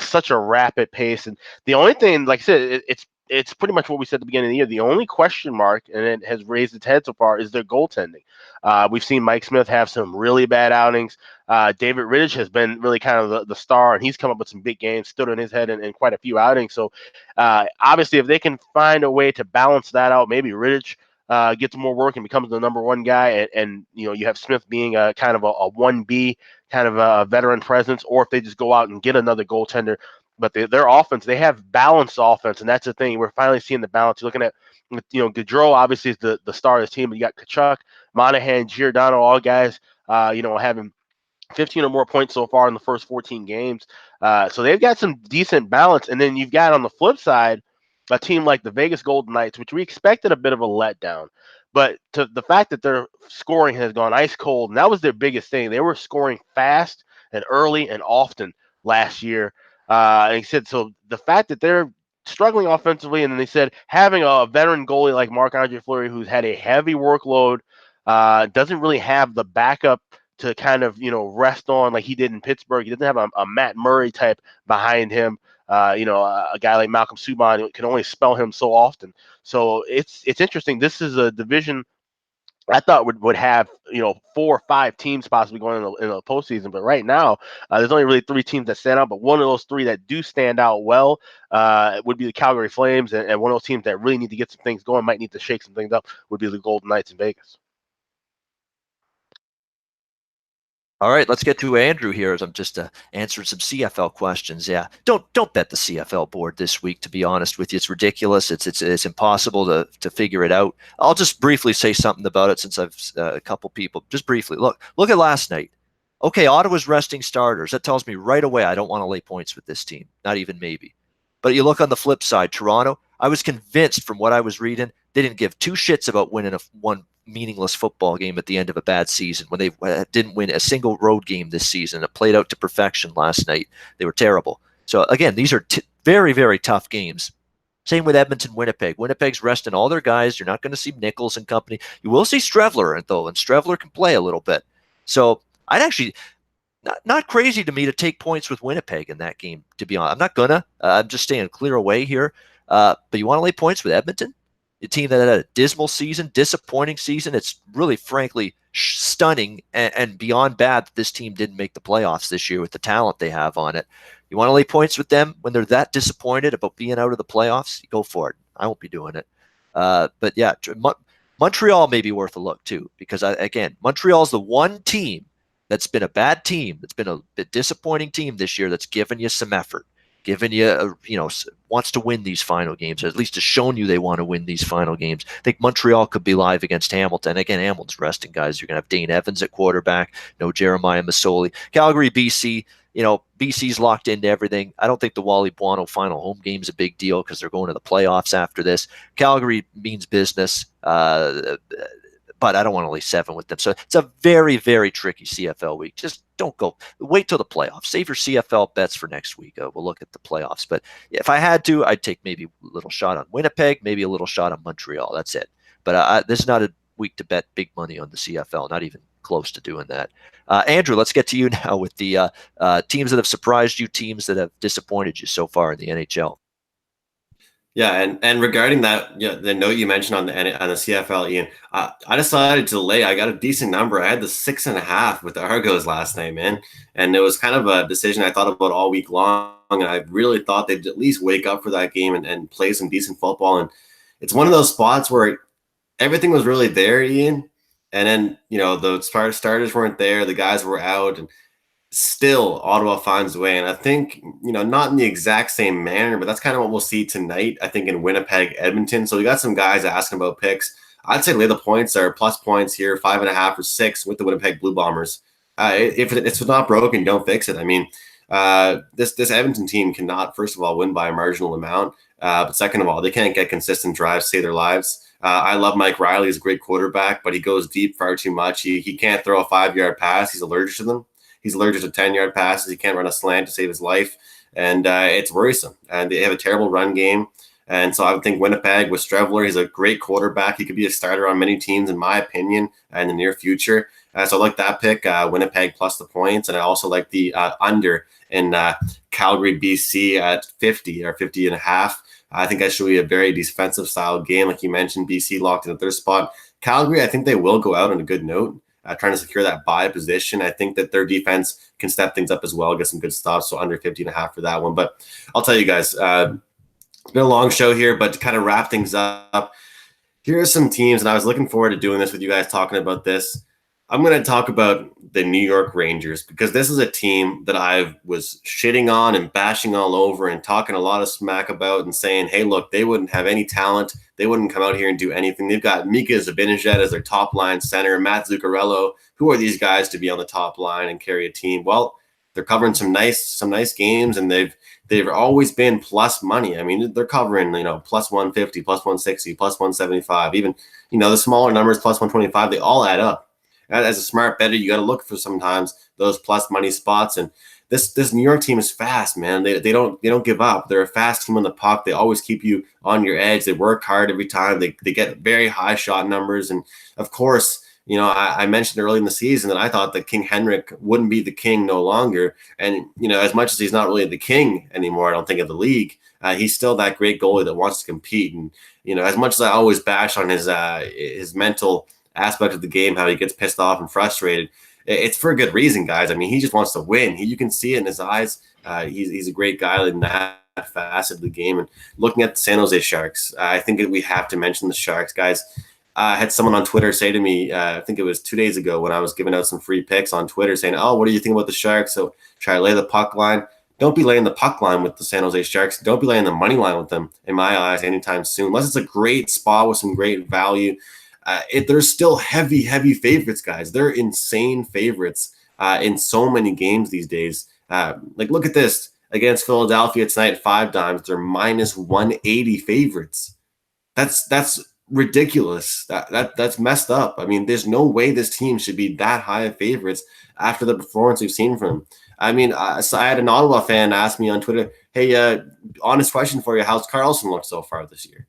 such a rapid pace. And the only thing, like I said, it's pretty much what we said at the beginning of the year. The only question mark, and it has raised its head so far, is their goaltending. We've seen Mike Smith have some really bad outings. David Rittich has been really kind of the star, and he's come up with some big games, stood on his head in quite a few outings. So obviously, if they can find a way to balance that out, maybe Rittich gets more work and becomes the number one guy, and you have Smith being a kind of a 1B, kind of a veteran presence, or if they just go out and get another goaltender. But their offense, they have balanced offense, and that's the thing. We're finally seeing the balance. You're looking at, Gaudreau obviously is the star of this team, but you got Kachuk, Monahan, Giordano, all guys, having 15 or more points so far in the first 14 games. So they've got some decent balance. And then you've got on the flip side a team like the Vegas Golden Knights, which we expected a bit of a letdown. But to the fact that their scoring has gone ice cold, and that was their biggest thing. They were scoring fast and early and often last year. And he said, so the fact that they're struggling offensively, and then they said having a veteran goalie like Marc-Andre Fleury, who's had a heavy workload, doesn't really have the backup to kind of rest on like he did in Pittsburgh. He doesn't have a Matt Murray type behind him. A guy like Malcolm Subban can only spell him so often. So it's interesting. This is a division I thought would have 4 or 5 teams possibly going in the postseason, but right now there's only really 3 teams that stand out. But one of those 3 that do stand out well would be the Calgary Flames, and one of those teams that really need to get some things going, might need to shake some things up, would be the Golden Knights in Vegas. All right, let's get to Andrew here as I'm just answering some CFL questions. Yeah, don't bet the CFL board this week. To be honest with you, it's ridiculous. It's impossible to figure it out. I'll just briefly say something about it since I've a couple people just briefly look at last night. Okay, Ottawa's resting starters. That tells me right away I don't want to lay points with this team. Not even maybe. But you look on the flip side, Toronto. I was convinced from what I was reading they didn't give 2 shits about winning one meaningless football game at the end of a bad season when they didn't win a single road game this season. It played out to perfection last night. They were terrible. So again, these are very, very tough games. Same with Edmonton, Winnipeg. Winnipeg's resting all their guys. You're not going to see Nichols and company. You will see Strevler, though, and Strevler can play a little bit. So I'd actually not crazy to me to take points with Winnipeg in that game, to be honest. I'm not going to. I'm just staying clear away here. But you want to lay points with Edmonton? A team that had a dismal season, disappointing season. It's really, frankly, stunning and beyond bad that this team didn't make the playoffs this year with the talent they have on it. You want to lay points with them when they're that disappointed about being out of the playoffs? You go for it. I won't be doing it. But yeah, Montreal may be worth a look too, because again, Montreal's the one team that's been a bad team, that's been a bit disappointing team this year that's given you some effort. Given you, wants to win these final games, or at least has shown you they want to win these final games. I think Montreal could be live against Hamilton. Again, Hamilton's resting guys. You're going to have Dane Evans at quarterback, no Jeremiah Masoli. Calgary, BC, BC's locked into everything. I don't think the Wally Buono final home game is a big deal because they're going to the playoffs after this. Calgary means business. But I don't want to lay 7 with them. So it's a very, very tricky CFL week. Just don't go. Wait till the playoffs. Save your CFL bets for next week. We'll look at the playoffs. But if I had to, I'd take maybe a little shot on Winnipeg, maybe a little shot on Montreal. That's it. But this is not a week to bet big money on the CFL. Not even close to doing that. Andrew, let's get to you now with the teams that have surprised you, teams that have disappointed you so far in the NHL. Yeah, and regarding that, the note you mentioned on the CFL, Ian, I decided to lay. I got a decent number. I had the 6.5 with the Argos last night, man, and it was kind of a decision I thought about all week long, and I really thought they'd at least wake up for that game and play some decent football. And it's one of those spots where everything was really there, Ian, and then the starters weren't there, the guys were out, and still Ottawa finds a way. And I think, not in the exact same manner, but that's kind of what we'll see tonight, I think, in Winnipeg, Edmonton. So we got some guys asking about picks. I'd say lay the points or plus points here, 5.5 or 6 with the Winnipeg Blue Bombers. If it's not broken, don't fix it. I mean, this Edmonton team cannot, first of all, win by a marginal amount. But second of all, they can't get consistent drives, save their lives. I love Mike Riley. He's a great quarterback, but he goes deep far too much. He can't throw a 5-yard pass. He's allergic to them. He's allergic to 10-yard passes. He can't run a slant to save his life. And it's worrisome. And they have a terrible run game. And so I would think Winnipeg with Strevler, he's a great quarterback. He could be a starter on many teams, in my opinion, in the near future. So I like that pick, Winnipeg plus the points. And I also like the under in Calgary, BC at 50 or 50 and a half. I think that should be a very defensive style game. Like you mentioned, BC locked in the third spot. Calgary, I think they will go out on a good note, trying to secure that bye position. I think that their defense can step things up as well, get some good stops. So under 50 and a half for that one. But I'll tell you guys, it's been a long show here, but to kind of wrap things up, here are some teams, and I was looking forward to doing this with you guys, talking about this. I'm going to talk about the New York Rangers, because this is a team that I was shitting on and bashing all over and talking a lot of smack about and saying, hey, look, they wouldn't have any talent. They wouldn't come out here and do anything. They've got Mika Zibanejad as their top line center, Matt Zuccarello. Who are these guys to be on the top line and carry a team? Well, they're covering some nice games, and they've always been plus money. I mean, they're covering, plus 150, plus 160, plus 175, even, the smaller numbers, plus 125, they all add up. As a smart bettor, you got to look for sometimes those plus money spots. And this New York team is fast, man. They don't give up. They're a fast team on the puck. They always keep you on your edge. They work hard every time. They get very high shot numbers. And of course, I mentioned early in the season that I thought that King Henrik wouldn't be the king no longer. And, as much as he's not really the king anymore, I don't think, of the league, he's still that great goalie that wants to compete. And, as much as I always bash on his mental aspect of the game, how he gets pissed off and frustrated, it's for a good reason, guys. I mean, he just wants to win. You can see it in his eyes. He's a great guy in that facet of the game. And looking at the San Jose Sharks, I think that we have to mention the Sharks, guys. I had someone on Twitter say to me, I think it was 2 days ago, when I was giving out some free picks on Twitter, saying, oh, what do you think about the Sharks? So should I lay the puck line? Don't be laying the puck line with the San Jose Sharks. Don't be laying the money line with them, in my eyes, anytime soon, unless it's a great spot with some great value. They're still heavy favorites, guys. They're insane favorites in so many games these days. Look at this. Against Philadelphia tonight, 5 dimes, they're minus 180 favorites. That's ridiculous. That's messed up. I mean, there's no way this team should be that high of favorites after the performance we've seen from them. I mean, so I had an Ottawa fan ask me on Twitter, hey, honest question for you, how's Karlsson looked so far this year?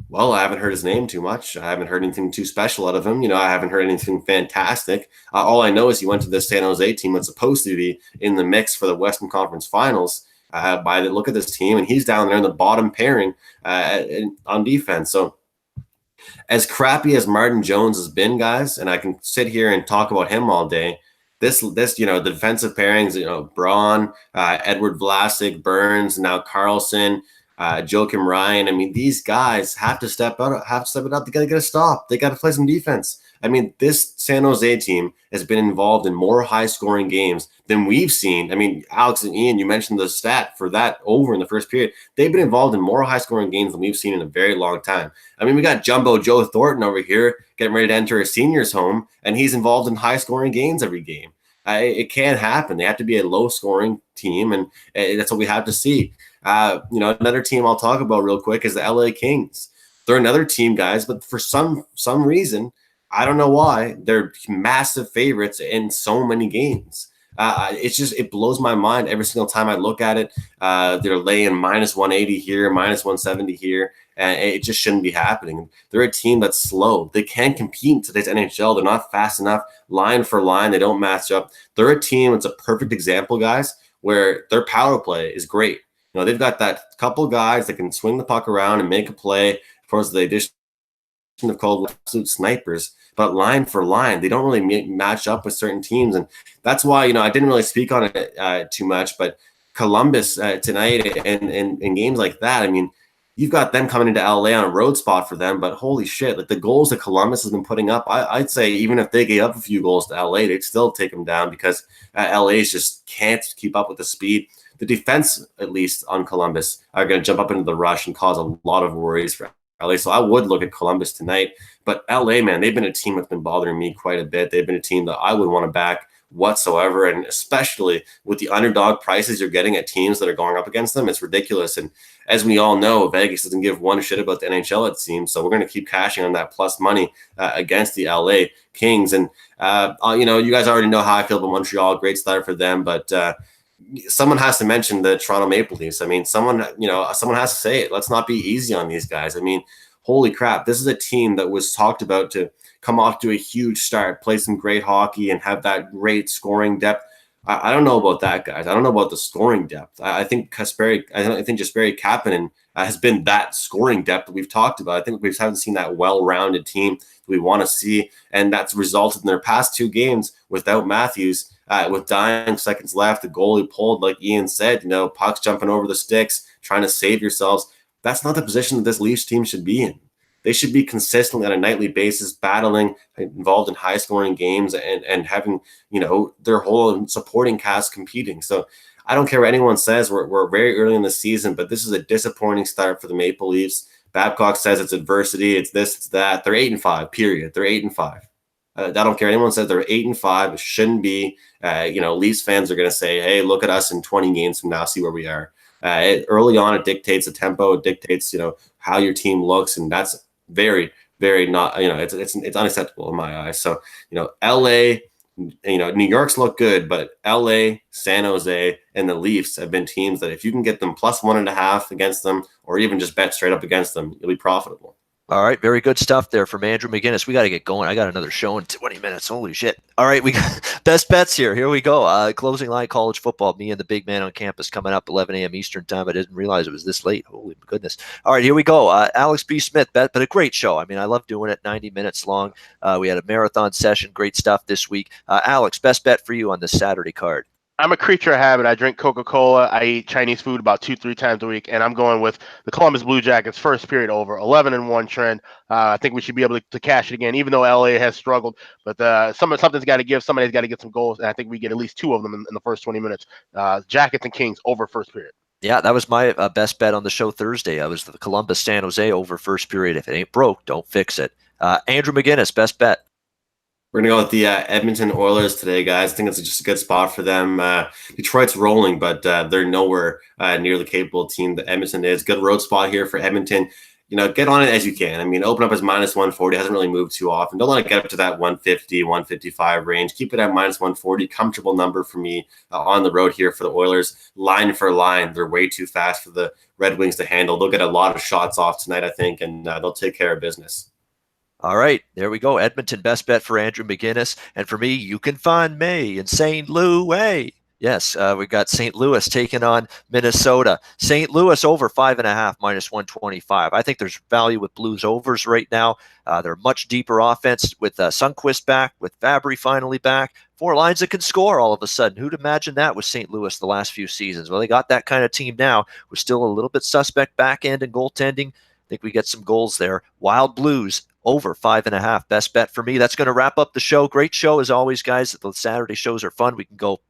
Well, I haven't heard his name too much. I haven't heard anything too special out of him. I haven't heard anything fantastic. All I know is he went to the San Jose team that's supposed to be in the mix for the Western Conference Finals. By the look of this team, and he's down there in the bottom pairing on defense. So as crappy as Martin Jones has been, guys, and I can sit here and talk about him all day, this the defensive pairings, Braun, Edward Vlasic, Burns, now Karlsson, Joakim Ryan. I mean, these guys have to step it up. They got to get a stop. They got to play some defense. I mean, this San Jose team has been involved in more high-scoring games than we've seen. I mean, Alex and Ian, you mentioned the stat for that over in the first period. They've been involved in more high-scoring games than we've seen in a very long time. I mean, we got Jumbo Joe Thornton over here getting ready to enter a senior's home, and he's involved in high-scoring games every game. It can't happen. They have to be a low-scoring team, and that's what we have to see. Another team I'll talk about real quick is the LA Kings. They're another team, guys, but for some reason, I don't know why, they're massive favorites in so many games. It blows my mind every single time I look at it. They're laying minus 180 here, minus 170 here, and it just shouldn't be happening. They're a team that's slow. They can't compete in today's NHL. They're not fast enough. Line for line, they don't match up. They're a team that's a perfect example, guys, where their power play is great. They've got that couple guys that can swing the puck around and make a play. Of course, the addition of called absolute snipers, but line for line, they don't really match up with certain teams. And that's why, I didn't really speak on it too much, but Columbus tonight and in games like that, I mean, you've got them coming into LA on a road spot for them, but holy shit, like the goals that Columbus has been putting up, I'd say even if they gave up a few goals to LA, they'd still take them down because LA just can't keep up with the speed. The defense, at least on Columbus, are going to jump up into the rush and cause a lot of worries for LA. So I would look at Columbus tonight. But LA, man, they've been a team that's been bothering me quite a bit. They've been a team that I would want to back whatsoever. And especially with the underdog prices you're getting at teams that are going up against them, it's ridiculous. And as we all know, Vegas doesn't give one shit about the NHL, it seems. So we're going to keep cashing on that plus money against the LA Kings. And, you guys already know how I feel about Montreal. Great start for them. But, someone has to mention the Toronto Maple Leafs. I mean, someone has to say it. Let's not be easy on these guys. I mean, holy crap, this is a team that was talked about to come off to a huge start, play some great hockey, and have that great scoring depth. I don't know about that, guys. I don't know about the scoring depth. I think Jesperi Kapanen has been that scoring depth that we've talked about. I think we haven't seen that well-rounded team that we want to see, and that's resulted in their past 2 games without Matthews. With dying seconds left, the goalie pulled, like Ian said, pucks jumping over the sticks, trying to save yourselves. That's not the position that this Leafs team should be in. They should be consistently on a nightly basis, battling, involved in high-scoring games, and having, their whole supporting cast competing. So I don't care what anyone says. We're very early in the season, but this is a disappointing start for the Maple Leafs. Babcock says it's adversity, it's this, it's that. They're 8-5, period. They're 8-5. I don't care. Anyone says they're 8-5. It shouldn't be. Leafs fans are going to say, hey, look at us in 20 games from now, see where we are. Early on, it dictates the tempo. It dictates, how your team looks, and that's very, very not. It's unacceptable in my eyes. So, LA, New York's look good, but LA, San Jose, and the Leafs have been teams that if you can get them plus 1.5 against them, or even just bet straight up against them, you'll be profitable. All right, very good stuff there from Andrew McGinnis. We got to get going. I got another show in 20 minutes. Holy shit. All right, we got best bets here. Here we go. Closing line college football. Me and the big man on campus coming up 11 a.m. Eastern time. I didn't realize it was this late. Holy goodness. All right, here we go. Alex B. Smith, but a great show. I mean, I love doing it, 90 minutes long. We had a marathon session. Great stuff this week. Alex, best bet for you on this Saturday card. I'm a creature of habit. I drink Coca-Cola. I eat Chinese food about 2-3 times a week, and I'm going with the Columbus Blue Jackets first period over 11-1 trend. I think we should be able to cash it again, even though LA has struggled. But something's got to give. Somebody's got to get some goals, and I think we get at least 2 of them in the first 20 minutes. Jackets and Kings over first period. Yeah, that was my best bet on the show Thursday. I was the Columbus San Jose over first period. If it ain't broke, don't fix it. Andrew McGinnis, best bet. We're going to go with the Edmonton Oilers today, guys. I think it's just a good spot for them. Detroit's rolling, but they're nowhere near the capable team that Edmonton is. Good road spot here for Edmonton. Get on it as you can. I mean, open up as minus 140. Hasn't really moved too often. Don't let it get up to that 150, 155 range. Keep it at minus 140. Comfortable number for me on the road here for the Oilers. Line for line. They're way too fast for the Red Wings to handle. They'll get a lot of shots off tonight, I think, and they'll take care of business. All right, there we go. Edmonton, best bet for Andrew McGinnis. And for me, you can find me in St. Louis. Yes, we got St. Louis taking on Minnesota. St. Louis over 5.5, minus 125. I think there's value with Blues overs right now. They're much deeper offense with Sundqvist back, with Fabry finally back. 4 lines that can score all of a sudden. Who'd imagine that with St. Louis the last few seasons? Well, they got that kind of team now. We're still a little bit suspect back end and goaltending. I think we get some goals there. Wild Blues over 5.5. Best bet for me. That's going to wrap up the show. Great show as always, guys. The Saturday shows are fun. We can go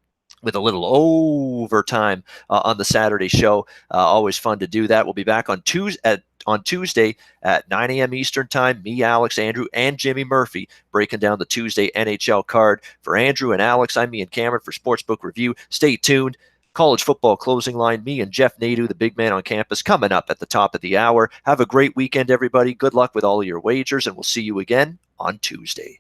with a little overtime on the Saturday show. Always fun to do that. We'll be back on Tuesday at 9 a.m. Eastern time. Me, Alex, Andrew, and Jimmy Murphy breaking down the Tuesday NHL card. For Andrew and Alex, I'm Ian Cameron for Sportsbook Review. Stay tuned. College football closing line, me and Jeff Nadeau, the big man on campus, coming up at the top of the hour. Have a great weekend, everybody. Good luck with all of your wagers, and we'll see you again on Tuesday.